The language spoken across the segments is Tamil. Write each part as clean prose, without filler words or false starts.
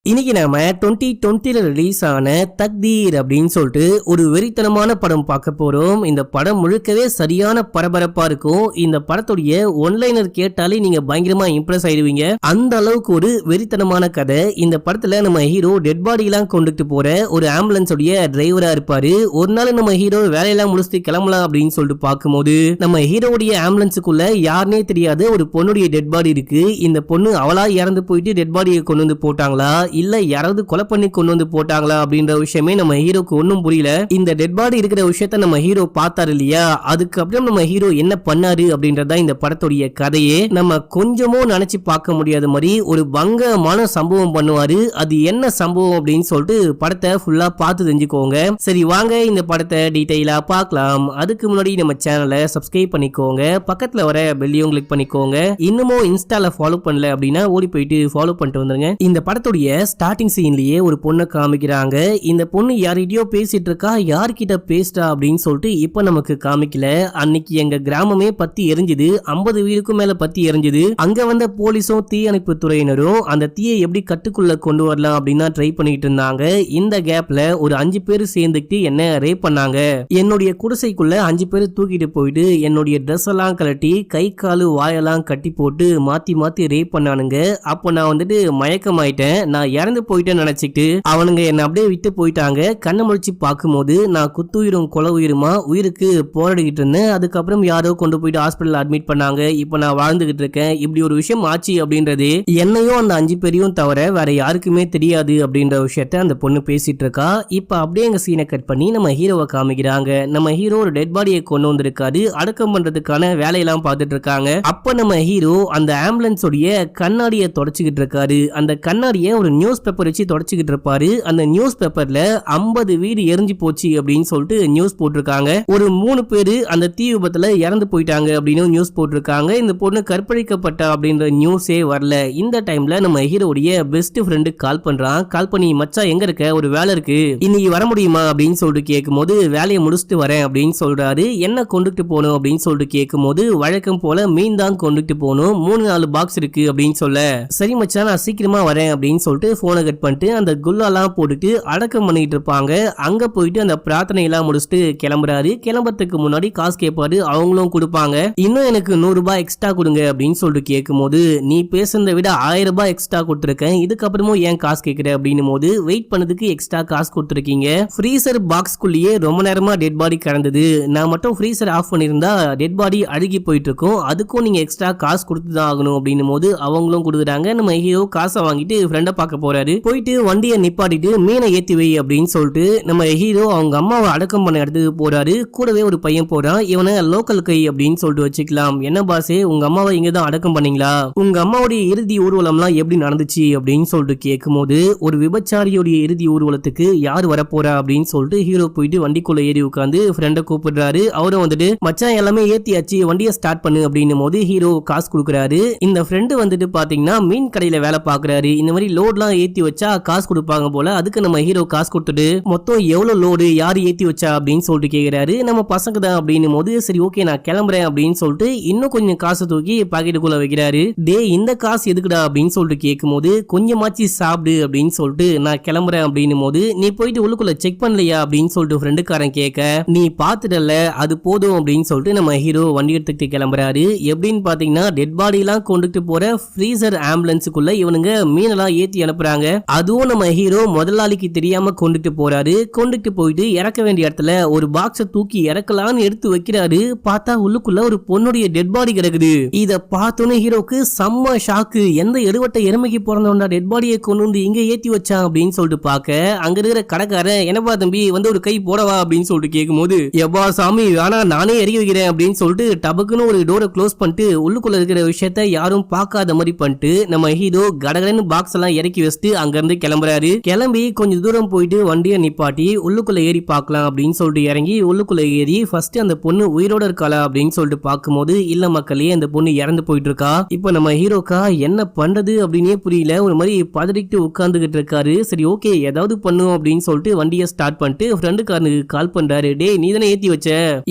இன்னைக்கு நாம 2020 ரிலீஸ் ஆன தக்தீர் அப்படின்னு சொல்லிட்டு ஒரு வெறித்தனமான படம் பார்க்க போறோம். இந்த படம் முழுக்கவே சரியான பரபரப்பா இருக்கும். இந்த படத்துடைய ஒன்லைனர் கேட்டாலே நீங்க பயங்கரமா இம்ப்ரெஸ் ஆயிடுவீங்க. அந்த அளவுக்கு ஒரு வெறித்தனமான கதை. இந்த படத்துல நம்ம ஹீரோ டெட் பாடி எல்லாம் கொண்டுட்டு போற ஒரு ஆம்புலன்ஸ் உடைய டிரைவரா இருப்பாரு. ஒரு நாள் நம்ம ஹீரோ வேலையெல்லாம் முடிச்சுட்டு கிளம்பலாம் அப்படின்னு சொல்லிட்டு பார்க்கும்போது நம்ம ஹீரோடைய ஆம்புலன்ஸுக்குள்ள யாருனே தெரியாத ஒரு பொண்ணுடைய டெட் பாடி இருக்கு. இந்த பொண்ணு அவளா இறந்து போயிட்டு டெட் பாடியை கொண்டு வந்து போட்டாங்களா இல்ல யாராவது கொலை பண்ணி கொண்டு வந்து போட்டாங்களா அப்படின்ற விஷயமே நம்ம ஹீரோக்கு ஒன்னும் புரியல. இந்த டெட் பாடி இருக்கிற விஷயத்த நம்ம ஹீரோ பார்த்தாரு இல்லையா, அதுக்கப்புறம் நம்ம ஹீரோ என்ன பண்ணாரு அப்படின்றதா இந்த படத்துடைய கதையே. நம்ம கொஞ்சமும் நினைச்சு பார்க்க முடியாத மாதிரி ஒரு பங்கமான சம்பவம் பண்ணுவாரு. அது என்ன சம்பவம் அப்படின்னு சொல்லிட்டு படத்தை ஃபுல்லா பார்த்து தெரிஞ்சுக்கோங்க. சரி வாங்க இந்த படத்தை டீடைலா பார்க்கலாம். அதுக்கு முன்னாடி நம்ம சேனலை சப்ஸ்கிரைப் பண்ணிக்கோங்க, பக்கத்துல வர பெல்லையும் கிளிக் பண்ணிக்கோங்க. இன்னமும் இன்ஸ்டால ஃபாலோ பண்ணல அப்படின்னா ஓடி போயிட்டு ஃபாலோ பண்ணிட்டு வந்துருங்க. இந்த படத்துடைய ஸ்டார்டிங் சீன்லயே ஒரு பொண்ணை காமிக்கிறாங்க. இந்த பொண்ணு யார்கிட்டயோ பேசிட்டு இருக்கா, யார்கிட்ட பேசிட்டா அப்படின்னு சொல்லிட்டு இப்ப நமக்கு காமிக்கல. அன்னைக்கு எங்க கிராமமே பத்தி எரிஞ்சுது, 50 வீடுக்கும் மேல பத்தி எரிஞ்சுது. அங்க வந்த போலீஸும் தீயணைப்பு துறையினரும் அந்த தீயை எப்படி கட்டுக்குள்ள கொண்டு வரலாம் அப்படின்னு ட்ரை பண்ணிட்டு இருந்தாங்க. இந்த கேப்ல ஒரு 5 பேர் சேர்ந்துட்டு என்ன ரேப் பண்ணாங்க. என்னுடைய குடிசைக்குள்ள 5 பேர் தூக்கிட்டு போயிட்டு என்னுடைய ட்ரெஸ் எல்லாம் கலட்டி கை காலு வாயெல்லாம் கட்டி போட்டு மாத்தி மாத்தி ரேப் பண்ணானுங்க. அப்போ நான் வந்துட்டு மயக்கமாயிட்டேன், நான் இறந்து போயிட்டேன்னு நினைச்சிட்டு அவனுங்க என்ன அப்படியே விட்டு போயிட்டாங்க. கண்ணை முடிச்சு பார்க்கும்போது நான் குத்துயிரும் கொலை உயிருமா உயிருக்கு போராடிக்கிட்டு இருந்தேன். அதுக்கப்புறம் யாரோ கொண்டு போயிட்டு ஹாஸ்பிட்டல் அட்மிட் பண்ணாங்க. இப்போ நான் வாழ்ந்துகிட்டு இருக்கேன். இப்படி ஒரு விஷயம் ஆச்சு அப்படின்றது என்னையும் அந்த 5 பேரையும் தவிர வேற யாருக்குமே தெரியாது அப்படின்ற விஷயத்த அந்த பொண்ணு பேசிட்டு இருக்கா. இப்ப அப்படியே எங்க சீனை கட் பண்ணி நம்ம ஹீரோவை காமிக்கிறாங்க. நம்ம ஹீரோ ஒரு டெட் பாடியை கொண்டு வந்திருக்காரு, அடக்கம் பண்றதுக்கான வேலையெல்லாம் பார்த்துட்டு இருக்காங்க. அப்ப நம்ம ஹீரோ அந்த ஆம்புலன்ஸ் உடைய கண்ணாடியை தொடச்சுக்கிட்டு இருக்காரு. அந்த கண்ணாடியை ஒரு நியூஸ் பேப்பர் வச்சு தொடச்சுக்கிட்டு இருப்பாரு. அந்த நியூஸ் பேப்பர்ல 50 வீடு எரிஞ்சு போச்சு அப்படின்னு சொல்லிட்டு நியூஸ் போட்டிருக்காங்க. ஒரு 3 பேரு அந்த தீ விபத்துல இறந்து போயிட்டாங்க அப்படின்னு நியூஸ் போட்டிருக்காங்க. இந்த பொண்ணு கற்பழிக்கப்பட்ட அப்படின்ற நியூஸே வரல. இந்த டைம்ல நம்ம ஹீரோடைய பெஸ்ட் ஃப்ரெண்டு கால் பண்றான். கால் பண்ணி மச்சான் எங்க இருக்க, ஒரு வேலை இருக்கு, இன்னைக்கு வர முடியுமா அப்படின்னு சொல்லிட்டு கேட்கும்போது வேலையை முடிச்சுட்டு வரேன் அப்படின்னு சொல்றாரு. என்ன கொண்டுட்டு போகணும் அப்படின்னு சொல்லிட்டு கேட்கும்போது வழக்கம் போல மீன் தான் கொண்டுட்டு போகணும், 3-4 பாக்ஸ் இருக்கு அப்படின்னு சொல்ல சரி மச்சான் நான் சீக்கிரமா வரேன் அப்படின்னு சொல்லிட்டு போனை கட் பண்ணிட்டு அந்த குல்லாலாம் போட்டுட்டு அடக்கம் பண்ணிட்டு இருப்பாங்க. அங்க போயிட்டு அந்த பிரார்த்தனை எல்லாம் முடிச்சுட்டு கிளம்புறாரு. கிளம்புறதுக்கு முன்னாடி காசு கேட்பாரு, அவங்களும் கொடுப்பாங்க. இன்னும் எனக்கு 100 ரூபாய் எக்ஸ்ட்ரா கொடுங்க அப்படின்னு சொல்லிட்டு கேட்கும்போது நீ பேசுறதை விட 1000 ரூபாய் எக்ஸ்ட்ரா கொடுத்துருக்கேன், இதுக்கப்புறமும் ஏன் காசு கேட்கிற அப்படின்னு போது வெயிட் பண்ணதுக்கு எக்ஸ்ட்ரா காசு கொடுத்துருக்கீங்க. ஃப்ரீசர் பாக்ஸ்குள்ளேயே ரொம்ப நேரமா டெட் பாடி கிடந்தது, நான் மட்டும் ஃப்ரீசர் ஆஃப் பண்ணிருந்தா டெட் பாடி அழுகி போயிட்டு இருக்கும், அதுக்கும் நீங்க எக்ஸ்ட்ரா காசு கொடுத்துதான் ஆகணும் அப்படின்னு போது அவங்களும் கொடுக்குறாங்க. நம்ம ஹீரோ காசை வாங்கிட்டு ஃப்ரெண்டை பார்க்க போறாரு. போயிட்டு வண்டியை நிப்பாட்டிட்டு மீனை ஏத்தி வை அப்படின்னு சொல்லிட்டு நம்ம ஹீரோ அவங்க அம்மாவை அடக்கம் பண்ண இடத்துக்கு போறாரு. கூடவே ஒரு பையன் போறான். இவனை லோக்கல் கை அப்படின்னு சொல்லிட்டு வச்சுக்கலாம். என்ன பாசே உங்க அம்மாவை இங்கதான் அடக்கம் பண்ணீங்களா, உங்க அம்மாவுடைய இறுதி ஊர்வலம்லாம் எப்படி நடந்துச்சு அப்படின்னு சொல்லிட்டு கேட்கும்போது ஒரு விபச்சாரியோடைய இறுதி ஊர்வலத்துக்கு யார் வரப்போறா அப்படின்னு சொல்லிட்டு ஹீரோ போயிட்டு வண்டிக்குள்ள ஏறி உட்காந்து ஃப்ரெண்டை கூப்பிடுறாரு. அவரும் வந்துட்டு மச்சான் எல்லாமே ஏத்தியாச்சு வண்டியை ஸ்டார்ட் பண்ணு அப்படின்னும் போது ஹீரோ காசு கொடுக்குறாரு. இந்த ஃப்ரெண்டு வந்துட்டு பாத்தீங்கன்னா மீன் கடையில வேலை பாக்குறாரு. இந்த மாதிரி லோட்லாம் ஏத்தி வச்சா காசு கொடுப்பாங்க போல. அதுக்கு நம்ம ஹீரோ காசு கொடுத்துட்டு மொத்தம் எவ்வளவு லோடு யாரு ஏத்தி வச்சா அப்படின்னு சொல்லிட்டு கேக்குறாரு. நம்ம பசங்க தான் அப்படின்னும் போது சரி ஓகே நான் கிளம்புறேன் அப்படின்னு சொல்லிட்டு இன்னும் கொஞ்சம் காசை தூக்கி பாக்கெட்டுக்குள்ள வைக்கிறாரு. டே இந்த காசு எதுக்குடா அப்படின்னு சொல்லிட்டு கேட்கும்போது கொஞ்சமாச்சு சாப்பிடு அப்படின்னு சொல்லிட்டு நான் கிளம்புறேன் அப்படின்னும் போது நீ போயிட்டு உள்ளுக்குள்ள செக் பண்ணலையா அப்படின்னு சொல்லிட்டு ஃப்ரெண்டுக்காரன் கேட்க நீ பாத்துட்டல அது போதும் அப்படின்னு சொல்லிட்டு நம்ம ஹீரோ வண்டி எடுத்துக்கிட்டு கிளம்புறாரு. எப்படின்னு பாத்தீங்கன்னா டெட் பாடி எல்லாம் கொண்டுட்டு போற ஃப்ரீசர் ஆம்புலன்ஸுக்குள்ள இவனுங்க மீனெல்லாம் ஏத்தி அனுப்புறாங்க. அதுவும் நம்ம ஹீரோ முதலாளிக்கு தெரியாம கொண்டுட்டு போறாரு. கொண்டுட்டு போயிட்டு இறக்க வேண்டிய இடத்துல ஒரு பாக்ஸ தூக்கி இறக்கலான்னு எடுத்து வைக்கிறாரு. பார்த்தா உள்ளுக்குள்ள ஒரு பொண்ணுடைய டெட் பாடி கிடக்குது. இத பார்த்தோன்னே ஹீரோக்கு செம்ம ஷாக்கு. எந்த எடுவட்ட எருமைக்கு பிறந்தவன்டா டெட் பாடியை கொண்டு வந்து இங்க ஏத்தி வச்சான் அப்படின்னு சொல்லிட்டு பார்க்க அங்க இருக்கிற கடைக்காரன் என்னப்பா தம்பி வந்து ஒரு கை போடவா அப்படின்னு சொல்லிட்டு கேட்கும்போது எவ்வா சாமி வேணா நானே எறி வைக்கிறேன் அப்படின்னு சொல்லிட்டு டபக்குன்னு ஒரு டோரை க்ளோஸ் பண்ணிட்டு உள்ளுக்குள்ள இருக்கிற விஷயத்த யாரும் பார்க்காத மாதிரி பண்ணிட்டு நம்ம ஹீரோ கடகடன்னு பாக்ஸ் எல்லாம் இறக்கி வச்சுட்டு அங்க இருந்து கிளம்புறாரு. கிளம்பி கொஞ்சம் தூரம் போயிட்டு வண்டியை நிப்பாட்டி உள்ளுக்குள்ள ஏறி பார்க்கலாம் அப்படின்னு சொல்லிட்டு இறங்கி உள்ளுக்குள்ள ஏறி ஃபர்ஸ்ட் அந்த பொண்ணு உயிரோட இருக்காளா அப்படின்னு சொல்லிட்டு பார்க்கும்போது இல்ல மக்களே அந்த பொண்ணு இறந்து போயிட்டு இருக்கா. இப்ப நம்ம ஹீரோக்கா என்ன பண்றது அப்படின்னே புரியல, ஒரு மாதிரி பதறிட்டு உட்கார்ந்துகிட்டு இருக்காரு. சரி ஓகே ஏதாவது பண்ணும் அப்படின்னு சொல்லிட்டு வண்டியை ஸ்டார்ட் பண்ணிட்டு ஃப்ரெண்டுக்காரனுக்கு கால் பண்றாரு. டே நீ தானே ஏத்தி வச்ச,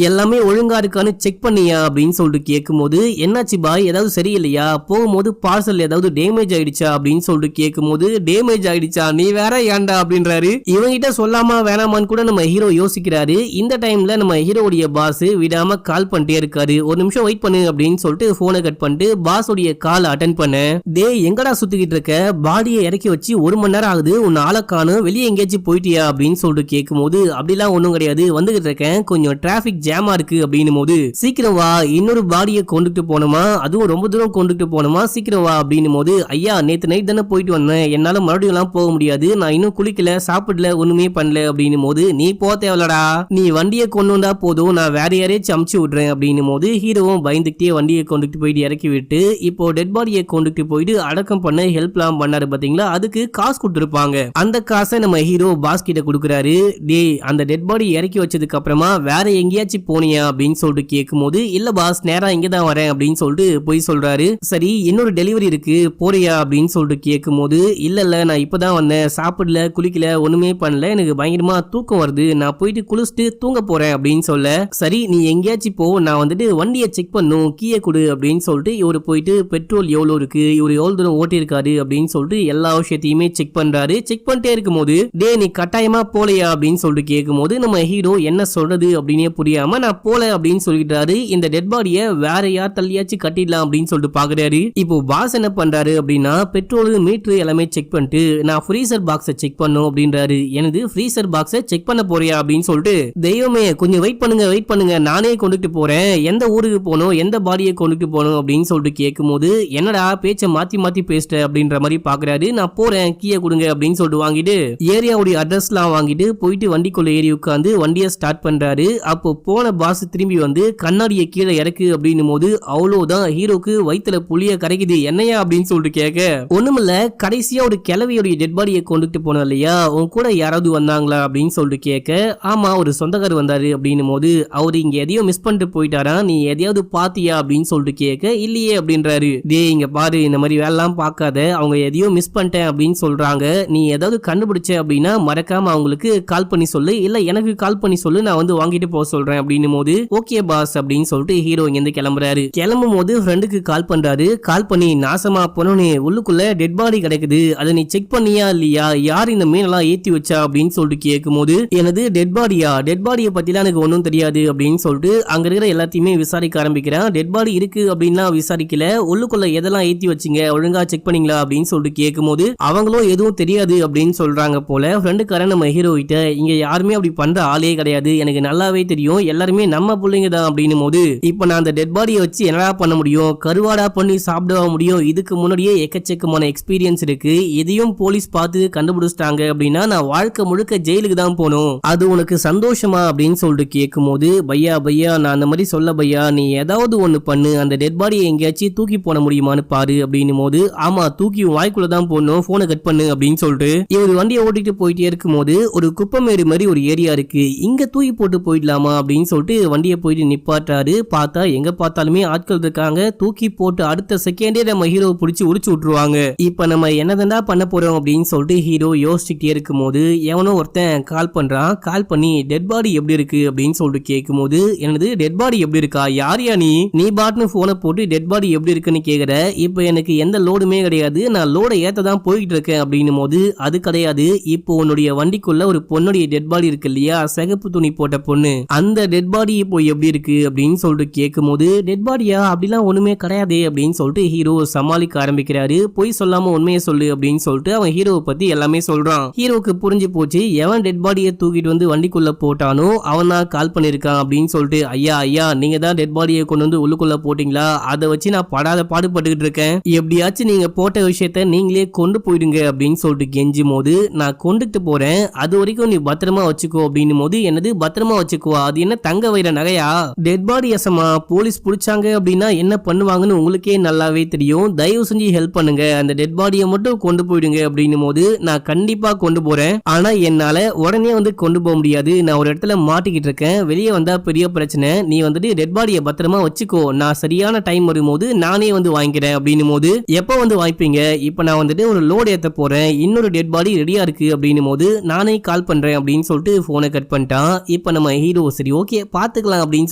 எல்லாமே ஒழுங்கா இருக்கான்னு செக் பண்ணியா அப்படின்னு சொல்லிட்டு கேட்கும்போது என்னாச்சு பாய் ஏதாவது சரியில்லையா, போகும்போது பார்சல் ஏதாவது டேமேஜ் ஆயிடுச்சா அப்படின்னு சொல்லிட்டு கேட்கும்போது போது டேமேஜ் ஆயிடுச்சா, நீ வேற ஏன்டா அப்படின்றாரு. இவங்கிட்ட சொல்லாமா வேணாமான்னு கூட நம்ம ஹீரோ யோசிக்கிறாரு. இந்த டைம்ல நம்ம ஹீரோடைய பாஸ் விடாம கால் பண்ணிட்டே இருக்காரு. ஒரு நிமிஷம் வெயிட் பண்ணு அப்படின்னு சொல்லிட்டு போனை கட் பண்ணிட்டு பாஸ் உடைய கால் அட்டென்ட் பண்ண, டே எங்கடா சுத்திக்கிட்டு இருக்க, பாடியை இறக்கி வச்சு 1 மணி நேரம் ஆகுது, உன் ஆளை காணும், வெளியே எங்கேயாச்சும் போயிட்டியா அப்படின்னு சொல்லிட்டு கேட்கும் போது அப்படிலாம் ஒண்ணும் கிடையாது, வந்துகிட்டு இருக்கேன், கொஞ்சம் டிராபிக் ஜாமா இருக்கு அப்படின்னும் போது சீக்கிரம் வா, இன்னொரு பாடியை கொண்டுட்டு போனோமா, அதுவும் ரொம்ப தூரம் கொண்டுட்டு போனோமா, சீக்கிரம் வா அப்படின்னும் போது ஐயா நேத்து நைட் தானே போயிட்டு வந்தேன், என்னால மறுபடியும் எல்லாம் போக முடியாது, நான் இன்னும் குளிக்கல சாப்பிடல ஒண்ணுமே பண்ணல அப்படின்னும் போது நீ போ தேவலடா, நீ வண்டியை கொண்டு வந்தா போதும், நான் வேற யாரையாச்சும் அமுச்சு விடுறேன் அப்படின்னும் போது ஹீரோவும் பயந்துகிட்டே வண்டியை கொண்டுட்டு போயிட்டு இறக்கி விட்டு இப்போ டெட் பாடியை கொண்டுட்டு போயிட்டு அடக்கம் பண்ண ஹெல்ப்லாம் பண்ணாரு பாத்தீங்களா, அதுக்கு காசு கொடுத்துருப்பாங்க. அந்த காசை நம்ம ஹீரோ பாஸ் கிட்ட கொடுக்குறாரு. டே அந்த டெட் பாடி இறக்கி வச்சதுக்கு அப்புறமா வேற எங்கேயாச்சும் போனியா அப்படின்னு சொல்லிட்டு கேட்கும் போது இல்ல பாஸ் நேரா இங்கதான் வரேன் அப்படின்னு சொல்லிட்டு போய் சொல்றாரு. சரி இன்னொரு டெலிவரி இருக்கு போறியா அப்படின்னு சொல்லிட்டு கேட்கும் போது இல்ல நான் இப்பதான் வந்தேன், சாப்பிடல குளிக்கல ஒண்ணுமே பண்ணல, எனக்கு பயங்கரமா தூக்கம் வருது, நான் போயிட்டு குளிச்சுட்டு தூங்க போறேன் அப்படின்னு சொல்ல, சரி நீ எங்கேயாச்சும் போ, நான் வந்துட்டு வண்டியை செக் பண்ணும் கீயை கொடு அப்படின்னு சொல்லிட்டு இவரு போயிட்டு பெட்ரோல் எவ்வளவு இருக்கு, இவரு எவ்வளவு தூரம் ஓட்டி இருக்காரு அப்படின்னு சொல்லிட்டு எல்லா விஷயத்தையுமே செக் பண்றாரு. செக் பண்ணிட்டே இருக்கும் போது டே நீ கட்டாயமா போலையா அப்படின்னு சொல்லிட்டு கேட்கும் போது நம்ம ஹீரோ என்ன சொல்றது அப்படின்னே புரியாம நான் போல அப்படின்னு சொல்லிட்டாரு. இந்த டெட் பாடிய வேற யார் தள்ளியாச்சும் கட்டிடலாம் அப்படின்னு சொல்லிட்டு பாக்குறாரு. இப்போ பாஸ் என்ன பண்றாரு அப்படின்னா பெட்ரோல் மீட்டர் எல்லாமே செக் பண்ணிட்டு நான் ஃப்ரீசர் பாக்ஸை செக் பண்ணும் அப்படின்றாரு. எனது ஃப்ரீசர் பாக்ஸை செக் பண்ண போறியா அப்படின்னு சொல்லிட்டு தெய்வமே கொஞ்சம் வெயிட் பண்ணுங்க நானே கொண்டுட்டு போறேன், எந்த ஊருக்கு போகணும் எந்த பாடியை கொண்டுட்டு போகணும் அப்படின்னு சொல்லிட்டு கேட்கும் போது என்னடா பேச்சை மாத்தி பேசிட்ட அப்படின்ற மாதிரி பாக்குறாரு. நான் போறேன் கீயை கொடுங்க அப்படின்னு சொல்லிட்டு வாங்கிட்டு ஏரியாவுடைய அட்ரஸ் எல்லாம் வாங்கிட்டு போயிட்டு வண்டிக்குள்ள ஏறி உட்காந்து வண்டியை ஸ்டார்ட் பண்றாரு. அப்போ போன பாஸ் திரும்பி வந்து கண்ணாடியை கீழே இறக்கு அப்படின்னும் போது அவ்வளவுதான் ஹீரோக்கு வயிற்றுல புளிய கரைக்குது. என்னையா அப்படின்னு சொல்லிட்டு கேட்க ஒண்ணுமில்ல கடைசியா ஒரு கிழவியோடைய டெட் பாடியை கொண்டுட்டு போனோம் இல்லையா, உன் கூட யாராவது வந்தாங்களா அப்படின்னு சொல்லிட்டு கேட்க ஆமா ஒரு சொந்தக்காரர் வந்தாரு அப்படின்னும் போது அவரு இங்க எதையோ மிஸ் பண்ணிட்டு போயிட்டாரா, நீ எதையாவது பாத்தியா அப்படின்னு சொல்லிட்டு கேட்க இல்லையே அப்படின்றாரு. டே இங்க பாரு இந்த மாதிரி வேலைலாம் பார்க்காத, அவங்க எதையோ மிஸ் பண்ணிட்டேன் அப்படின்னு சொல்றாங்க, நீ ஏதாவது கண்டுபிடிச்ச அப்படின்னா மறக்காம அவங்களுக்கு கால் பண்ணி சொல்லு, இல்ல எனக்கு கால் பண்ணி சொல்லு, நான் வந்து வாங்கிட்டு போக சொல்றேன் அப்படின்னும் போது ஓகே பாஸ் அப்படின்னு சொல்லிட்டு ஹீரோ இங்க இருந்து கிளம்புறாரு. கிளம்பும் போது ஃப்ரெண்டுக்கு கால் பண்றாரு. கால் பண்ணி நாசமா போனோன்னு உள்ளுக்குள்ள டெட் பாடி கிடைக்குது, அதை நீ செக் பண்ணியா இல்லையா, யார் இந்த மீனெல்லாம் ஏத்தி வச்சா அப்படின்னு சொல்லிட்டு கேட்கும் போது எனது டெட் பாடியா, டெட் பாடியை பத்திலாம் எனக்கு ஒன்றும் தெரியாது அப்படின்னு சொல்லிட்டு அங்க இருக்கிற எல்லாத்தையுமே விசாரிக்க ஆரம்பிக்கிறேன். டெட் பாடி இருக்கு அப்படின்னா விசாரிக்கல, உள்ளுக்குள்ள எதெல்லாம் ஏத்தி வச்சிங்க ஒழுங்கா செக் பண்ணீங்களா அப்படின்னு சொல்லிட்டு கேட்கும் போது அவங்களும் எதுவும் தெரியாது அப்படின்னு சொல்றாங்க போல. ஃப்ரெண்டுக்காரன் நம்ம ஹீரோ கிட்ட இங்க யாருமே அப்படி பண்ற ஆளே கிடையாது, எனக்கு நல்லாவே தெரியும், எல்லாருமே நம்ம பிள்ளைங்க தான் அப்படின்னும் போது இப்ப நான் அந்த டெட் பாடியை வச்சு என்னடா பண்ண முடியும், கருவாடா பண்ணி சாப்பிடவா முடியும், இதுக்கு முன்னாடியே எக்கச்சக்கமான எக்ஸ்பீரியன்ஸ் இருக்கு, இதையும் போலீஸ் பார்த்து கண்டுபிடிச்சிட்டாங்க அப்படின்னா நான் வாழ்க்கை முழுக்க ஜெயிலுக்கு தான் போகணும், அது உனக்கு சந்தோஷமா அப்படின்னு சொல்லிட்டு கேட்கும் போது பையா நான் அந்த மாதிரி சொல்ல பையா, நீ ஏதாவது ஒண்ணு பண்ணு, அந்த டெட் பாடியை எங்கேயாச்சும் தூக்கி போட முடியுமான்னு பாரு அப்படின்னும் போது ஆமா தூக்கி வாய்க்குள்ள தான் போடணும், போனை கட் பண்ணு அப்படின்னு சொல்லிட்டு இவர் வண்டியை ஓட்டிட்டு போயிட்டே இருக்கும் போது ஒரு குப்பமேடு மாதிரி ஒரு ஏரியா இருக்கு, இங்க தூக்கி போட்டு போயிடலாமா அப்படின்னு சொல்லிட்டு வண்டியை போயிட்டு நிப்பாட்டாரு. பார்த்தா எங்க பார்த்தாலுமே ஆட்கள் இருக்காங்க, தூக்கி போட்டு அடுத்த செகண்டே நம்ம ஹீரோ பிடிச்சி உரிச்சு விட்டுருவாங்க. இப்ப நம்ம என்னதான்டா பண்ண போறோம் அப்படின்னு சொல்லிட்டு ஹீரோ யோசிச்சுட்டே இருக்கும் போது எவனோ ஒருத்தன் கால் பண்றான். கால் பண்ணி டெட் பாடி எப்படி இருக்கு அப்படின்னு சொல்லிட்டு கேட்கும் போது எனது டெட் பாடி எப்படி இருக்கா, யாரியா நீ பாட்னு போனை போட்டு டெட் பாடி எப்படி இருக்குன்னு கேக்குற, இப்ப எனக்கு எந்த லோடுமே கிடையாது, நான் லோட ஏத்ததான் போயிட்டு இருக்கேன் அப்படின்னும் போது அது கிடையாது, இப்போ உன்னுடைய வண்டிக்குள்ள ஒரு பொண்ணுடைய டெட் பாடி இருக்கு இல்லையா, சிகப்பு துணி போட்ட பொண்ணு, அந்த டெட் பாடி இப்போ எப்படி இருக்கு அப்படின்னு சொல்லிட்டு கேட்கும் போது டெட் பாடியா அப்படிலாம் ஒண்ணுமே கிடையாது அப்படின்னு சொல்லிட்டு ஹீரோ சமாளிக்க ஆரம்பிக்கிறாரு. போய் சொல்லாம உண்மையை சொல்லு அப்படின்னு சொல்லிட்டு அவன் ஹீரோவை பத்தி எல்லாமே சொல்றான். ஹீரோக்கு புரிஞ்சு போச்சு, எவன் டெட் பாடியை தூக்கிட்டு வந்து வண்டிக்குள்ள போட்டானோ அவன் தான் கால் பண்ணிருக்கான் அப்படின்னு சொல்லிட்டு ஐயா நீங்க தான் டெட் பாடியை கொண்டு வந்து உள்ளுக்குள்ள போட்டீங்களா, அதை வச்சு நான் படாத பாடுபட்டுக்கிட்டு இருக்கேன், எப்படியாச்சும் நீங்க போட்ட விஷயத்த நீங்களே கொண்டு போயிடுங்க அப்படின்னு சொல்லிட்டு கெஞ்சும் போது நான் கொண்டுட்டு போறேன், அது வரைக்கும் நீ பத்திரமா வச்சுக்கோ அப்படின்னும் போது என்னது பத்திரமா வச்சுக்குவா, அது என்ன தங்க வைர நகையா, டெட் பாடி எசமா போலீஸ் பிடிச்சாங்க அப்படின்னா என்ன பண்ணுவாங்கன்னு உங்களுக்கே நல்லாவே தெரியும், தயவு செஞ்சு ஹெல்ப் பண்ணுங்க, அந்த டெட் பாடியை மட்டும் கொண்டு போயிடுங்க அப்படின்னும் போது நான் கண்டிப்பா கொண்டு போறேன், ஆனா என்னால உடனே வந்து கொண்டு போக முடியாது, நான் ஒரு இடத்துல மாட்டிக்கிட்டு இருக்கேன், வெளியே வந்தா பெரிய பிரச்சனை, நீ வந்துட்டு டெட் பாடியை பத்திரமா வச்சுக்கோ, நான் சரியான டைம் வரும்போது நானே வந்து வாங்கிக்கிறேன் அப்படின்னும் போது எப்ப வந்து வாங்கிப்பீங்க, இப்ப நான் வந்துட்டு ஒரு லோடு ஏத்த போறேன், இன்னொரு டெட் பாடி ரெடியா இருக்கு அப்படின்னும் போது நானே கால் பண்றேன் அப்படின்னு சொல்லிட்டு போனை கட் பண்ணிட்டான். இப்ப நம்ம ஹீரோ சரி ஓகே பாத்துக்கலாம் அப்படின்னு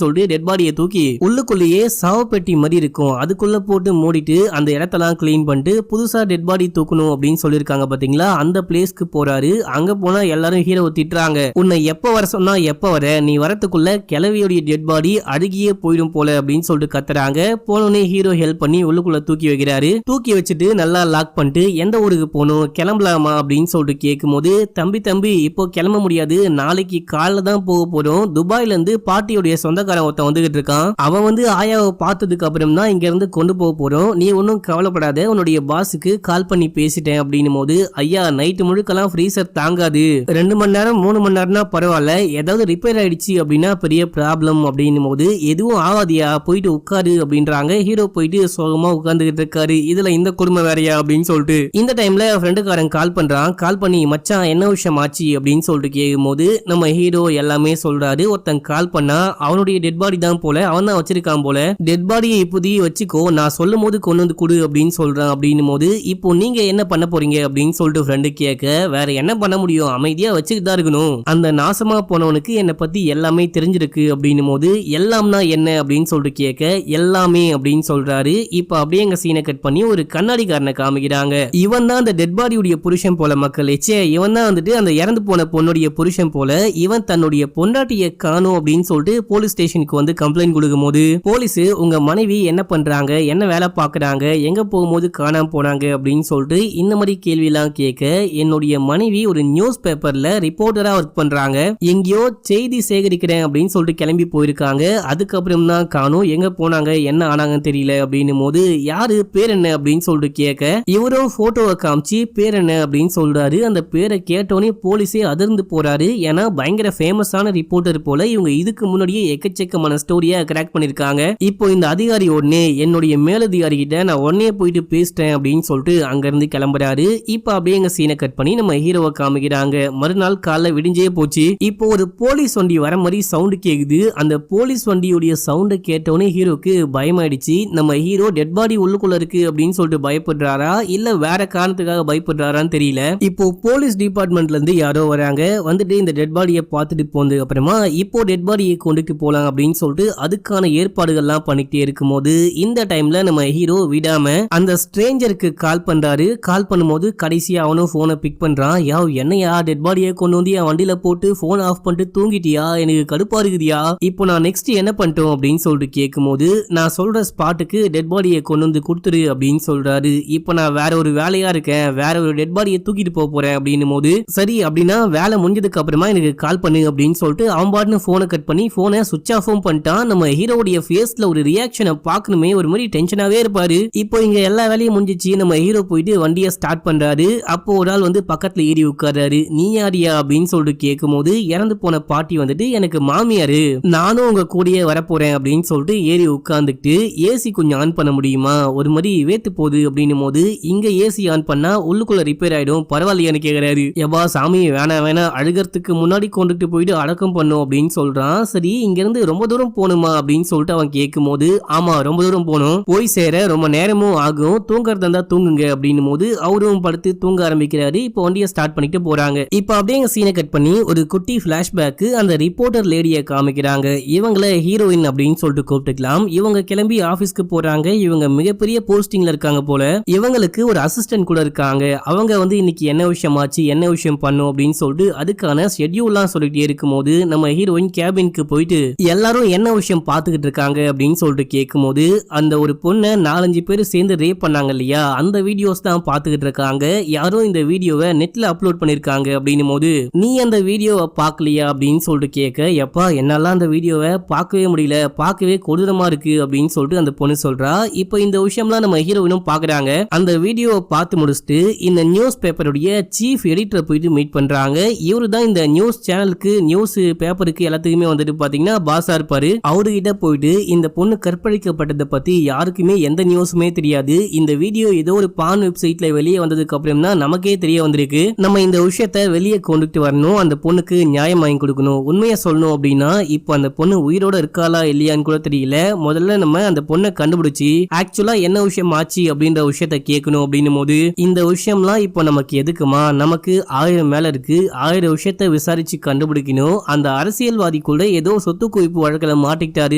சொல்லிட்டு டெட் பாடியை தூக்கி உள்ளுக்குள்ளேயே சாவப்பெட்டி மாதிரி இருக்கும் அதுக்குள்ள போட்டு மூடிட்டு அந்த இடத்தெல்லாம் கிளீன் பண்ணிட்டு புதுசா டெட் பாடி தூக்கணும் போகணும் அப்படின்னு சொல்லியிருக்காங்க பாத்தீங்களா, அந்த பிளேஸ்க்கு போறாரு. அங்க போனா எல்லாரும் ஹீரோவை திட்டுறாங்க. உன்னை எப்ப வர சொன்னா எப்ப வர, நீ வரத்துக்குள்ள கிளவியோடைய டெட் பாடி அழுகியே போயிடும் போல அப்படின்னு சொல்லிட்டு கத்துறாங்க. போனோடனே ஹீரோ ஹெல்ப் பண்ணி உள்ளுக்குள்ள தூக்கி வைக்கிறாரு. தூக்கி வச்சுட்டு நல்லா லாக் பண்ணிட்டு எந்த ஊருக்கு போகணும், கிளம்பலாமா அப்படின்னு சொல்லிட்டு கேட்கும்போது, தம்பி இப்போ கிளம்ப முடியாது, நாளைக்கு காலைல தான் போக போறோம். துபாயில இருந்து பாட்டியோடைய சொந்தக்காரன் ஒருத்தன் வந்துகிட்டு இருக்கான். அவன் வந்து ஆயாவை பார்த்ததுக்கு அப்புறம் தான் இங்க இருந்து கொண்டு போக போறோம். நீ ஒன்னும் கவலைப்படாத, உன்னுடைய பாஸுக்கு கால் பண்ணி பேசிட்டேன் அப்படின்னும் போது, ஐயா நைட்டு முழுக்கலாம் ஃப்ரீசர் தாங்காது, 2 மணி நேரம் 3 மணி நேரம்னா பரவாயில்ல, ஏதாவது ரிப்பேர் ஆயிடுச்சு அப்படின்னா பெரிய ப்ராப்ளம் அப்படின்னும் போது, எதுவும் ஆவாதியா போயிட்டு உட்காரு அப்படின்றாங்க. ஹீரோ போயிட்டு சோகமா உட்கார்ந்துகிட்டு இருக்காரு. இதுல இந்த கொடுமை வேறையா அப்படின்னு சொல்லிட்டு இந்த டைம்ல ஃப்ரெண்டுக்காரன் கால் பண்றான். கால் பண்ணி மச்சான் என்ன விஷயம் ஆச்சு அப்படின்னு சொல்லிட்டு கேட்கும்போது நம்ம ஹீரோ எல்லாமே சொல்றாரு. ஒருத்தன் கால் பண்ணா அவனுடைய டெட் பாடி தான் போல, அவன் தான் வச்சிருக்கான் போல, டெட் பாடியை இப்போதைக்கு வச்சுக்கோ, நான் சொல்லும் போது கொண்டு வந்து கொடு அப்படின்னு சொல்றான். அப்படின்னும் போது இப்போ நீங்க என்ன பண்ண போறீங்க அப்படின்னு சொல்லிட்டு ஃப்ரெண்டு கேட்க, வேற என்ன பண்ண முடியும், அமைதியா வச்சுக்கிட்டு தான் இருக்கணும், அந்த நாசமா போனவனுக்கு என்னை பத்தி எல்லாமே தெரிஞ்சிருக்கு அப்படின்னும் போது, எல்லாம்னா என்ன அப்படின்னு சொல்லிட்டு கேட்க, எல்லாமே அப்படின்னு சொல்றாரு. இப்ப அப்படியே எங்க சீனை கட் பண்ணி ஒரு கண்ணாடிக்காரனை காமிக்கிறாங்க. இவன் தான் அந்த டெட் பாடியுடைய புருஷன் போல மக்களே. இவன் தான் வந்துட்டு அந்த இறந்து போன பொண்ணுடைய புருஷன் போல. இவன் தன்னுடைய பொண்டாட்டியை காணோம் அப்படின்னு சொல்லிட்டு போலீஸ் ஸ்டேஷனுக்கு வந்து கம்ப்ளைண்ட் கொடுக்கும் போது, போலீஸ் உங்க மனைவி என்ன பண்றாங்க, என்ன வேலை பாக்குறாங்க, எங்க போகும்போது காணாம போனாங்க அப்படின்னு சொல்லிட்டு இந்த மாதிரி கேள்வி எல்லாம் கேட்க, என்னுடைய மனைவி ஒரு நியூஸ் பேப்பர்ல ரிப்போர்ட்டரா ஒர்க் பண்றாங்க, எங்கேயோ செய்தி சேகரிக்கிறேன் அப்படின்னு சொல்லிட்டு கிளம்பி போயிருக்காங்க, அதுக்கப்புறம் தான் காணோம், எங்க போனாங்க என்ன ஆனாங்கன்னு தெரியல அப்படின்னும் போது, யாரு பேர் என்ன அப்படின்னு சொல்லிட்டு கேட்க, இவரும் போட்டோவை காமிச்சு பேர் என்ன அப்படின்னு சொல்றாரு. அந்த பேரை கேட்டோன்னே போலீஸே அதிர்ந்து போறாரு. ஏன்னா பயங்கர ஃபேமஸான ரிப்போர்ட்டர் போல, இவங்க இதுக்கு முன்னாடியே எக்கச்சக்கமான ஸ்டோரியா கிராக் பண்ணிருக்காங்க. இப்போ இந்த அதிகாரி உடனே என்னுடைய மேலதிகாரி கிட்ட நான் உடனே போயிட்டு பேசிட்டேன் அப்படின்னு சொல்லிட்டு அங்க இருந்து கிளம்புறாரு. இப்ப அப்படியே எங்க சீனை கட் பண்ணி நம்ம ஹீரோவை காமிக்கிறாங்க. மறுநாள் காலைல விடிஞ்சே போச்சு. இப்போ ஒரு போலீஸ் வண்டி வர மாதிரி சவுண்ட் கேக்குது. அந்த போலீஸ் வண்டியுடைய சவுண்ட கேட்டோன்னே ஹீரோக்கு பயமாயிடுச்சு. நம்ம ஹீரோ டெட் பாடி உள்ளுக்குள்ள இருக்கு அப்படின்னு சொல்லிட்டு பயப்படுறாரா இல்ல வேற காரணத்துக்காக பயப்படுறாரான்னு தெரியல. இப்போ போலீஸ் டிபார்ட்மெண்ட்ல இருந்து யாரோ வராங்க. வந்துட்டு இந்த டெட் பாடியை பார்த்துட்டு போனது அப்புறமா இப்போ டெட் பாடியை கொண்டுட்டு போலாம் அப்படின்னு சொல்லிட்டு அதுக்கான ஏற்பாடுகள்லாம் பண்ணிட்டே இருக்கும்போது, இந்த டைம்ல நம்ம ஹீரோ விடாம அந்த ஸ்ட்ரேஞ்சருக்கு கால் பண்றாரு. கால் பண்ணும்போது கடைசியா அவனும் போனை பிக் பண்றான். என்னையா டெட் பாடியை கொண்டு வந்து என் வண்டியில போட்டு போன் ஆஃப் பண்ணிட்டு தூங்கிட்டியா, எனக்கு கடுப்பா இருக்குதியா, இப்போ நான் நெக்ஸ்ட் என்ன பண்ணிட்டோம் அப்படின்னு சொல்லிட்டு கேட்கும்போது, நான் சொல்ற ஸ்பாட்டுக்கு டெட் பாடியை கொண்டு வந்து கொடுத்துரு அப்படின்னு சொல்றாரு. இப்போ நான் வேற ஒரு வேலையா இருக்கேன், வேற ஒரு டெட் பாடியை தூக்கிட்டு போறேன் அப்படின்னும் போது, சரி அப்படின்னா வேலை முடிஞ்சதுக்கு அப்புறமா எனக்கு கால் பண்ணு அப்படின்னு சொல்லிட்டு அவன் பாட்டுன்னு போனை கட் பண்ணி போனை சுவிட்ச் ஆஃபும் பண்ணிட்டான். நம்ம ஹீரோடைய ஃபேஸ்ல ஒரு ரியாக்ஷனை பார்க்கணுமே, ஒரு மாதிரி டென்ஷனாவே இருப்பாரு. இப்போ இங்க எல்லா வேலையும் முடிஞ்சிச்சு. நம்ம ஹீரோ போயிட்டு வண்டியை ஸ்டார்ட் பண்றாரு. அப்போ ஒரு ஆள் வந்து பக்கத்துல ஏறி உட்கார்றாரு. நீ யாரியா அப்படின்னு சொல்லிட்டு கேட்கும் போது, இறந்து போன பாட்டி வந்துட்டு எனக்கு மாமியாரு, நானும் உங்க கூடயே வரப்போறேன் அப்படின்னு சொல்லிட்டு ஏறி உட்கார்ந்துட்டு, ஏசி கொஞ்சம் ஆன் பண்ண முடியுமா, ஒரு மாதிரி வேத்து போகுது அப்படின்னும் போது, இங்க ஏசி ஆன் பண்ணா உள்ளுக்குள்ள ரிப்பேர் ஆயிடும், பரவாயில்லையான்னு கேக்குறாரு. எபா சாமி வேணா அழுகிறதுக்கு முன்னாடி கொண்டுட்டு போயிட்டு அடக்கம் பண்ணும் அப்படின்னு சொல்றான். சரி இங்க இருந்து ரொம்ப தூரம் போகணுமா அப்படின்னு சொல்லிட்டு அவன் கேட்கும் போது, ஆமா ரொம்ப தூரம் போகணும், போய் சேர ரொம்ப நேரமும் ஆகும், தூங்கறதா இருந்தா தூங்குங்க அப்படின்னும் போது அவரும் படுத்து தூங்க ஆரம்பிக்கிறாரு. இப்போ வண்டியை ஸ்டார்ட் பண்ணிட்டு போறாங்க. இப்போ அப்படியே சீனை கட் பண்ணி ஒரு குட்டி பிளாஷ்பேக் அந்த ரிப்போர்ட்டர் லேடியை காமிக்கிறாங்க. இவங்கள ஹீரோயின் அப்படின்னு சொல்லிட்டு கூப்பிட்டுக்கலாம். இவங்க கிளம்பி ஆபீஸ்க்கு போறாங்க. இவங்க மிகப்பெரிய போஸ்டிங்ல இருக்காங்க போல. இவங்களுக்கு ஒரு அசிஸ்டன்ட் கூட இருக்காங்க. அவங்க வந்து இன்னைக்கு என்ன விஷயம் ஆச்சு, என்ன விஷயம் பண்ணும் அப்படின்னு சொல்லிட்டு அதுக்கான ஷெட்யூல்லாம் சொல்லிட்டே இருக்கும்போது, நம்ம ஹீரோயின் கேபினுக்கு போயிட்டு எல்லாரும் என்ன விஷயம் பார்த்துக்கிட்டு இருக்காங்க அப்படின்னு சொல்லிட்டு கேட்கும்போது, அந்த ஒரு பொண்ணை 4-5 பேர் சேர்ந்து ரேப் பண்ணாங்க இல்லையா, அந்த வீடியோஸ் தான் பார்த்துக்கிட்டு இருக்காங்க. யாரோ இந்த வீடியோவை நெட்ல அப்லோட் பண்ணிருக்காங்க அப்படின்னும் போது, நீ அந்த வீடியோவை பார்க்கலையா அப்படின்னு சொல்லிட்டு கேட்க, எப்பா என்னால அந்த வீடியோவை பார்க்கவே முடியல, பார்க்கவே கொடூரமா இருக்கு அப்படின்னு சொல்லிட்டு அந்த பொண்ணு சொல்றா. இப்போ இந்த விஷயம்லாம் நம்ம ஹீரோயினும் பாக்குறாங்க. அந்த வீடியோவை பார்த்து முடிச்சுட்டு இந்த நியூஸ் பேப்பருடைய சீஃப் எடிட்டரை போயிட்டு மீட் பண்றாங்க. இவரு தான் இந்த நியூஸ் சேனலுக்கு, நியூஸ் பேப்பருக்கு எல்லாத்துக்குமே வந்துட்டு பாத்தீங்கன்னா பாஸா இருப்பாரு. அவர்கிட்ட போயிட்டு இந்த பொண்ணு கற்பழிக்கப்பட்டதை பத்தி யாருக்குமே எந்த நியூஸுமே தெரியாது, இந்த வீடியோ ஏதோ ஒரு பான் வெப்சைட்ல வெளியே வந்ததுக்கு அப்புறம் தான் நமக்கே தெரிய வந்திருக்கு, நம்ம இந்த விஷயத்த வெளியே கொண்டுட்டு வரணும், அந்த பொண்ணுக்கு நியாயம் வாங்கி கொடுக்கணும், உண்மையை சொல்லணும் அப்படின்னா இப்போ அந்த பொண்ணு உயிரோட இருக்காளா இல்லையான்னு கூட தெரியல, முதல்ல நம்ம அந்த பொண்ணை கண்டுபிடிச்சு ஆக்சுவலா என்ன விஷயம் ஆச்சு அப்படின்ற விஷயத்த கேட்கணும் அப்படின்னும் போது, இந்த விஷயம்லாம் இப்போ நமக்கு எதுக்குமா, நமக்கு 1000 மேல இருக்கு, 1000 விஷயத்த விசாரிச்சு கண்டுபிடிக்கணும், அந்த அரசியல்வாதி கூட ஏதோ சொத்து குவிப்பு வழக்கில் மாட்டிக்கிட்டாரு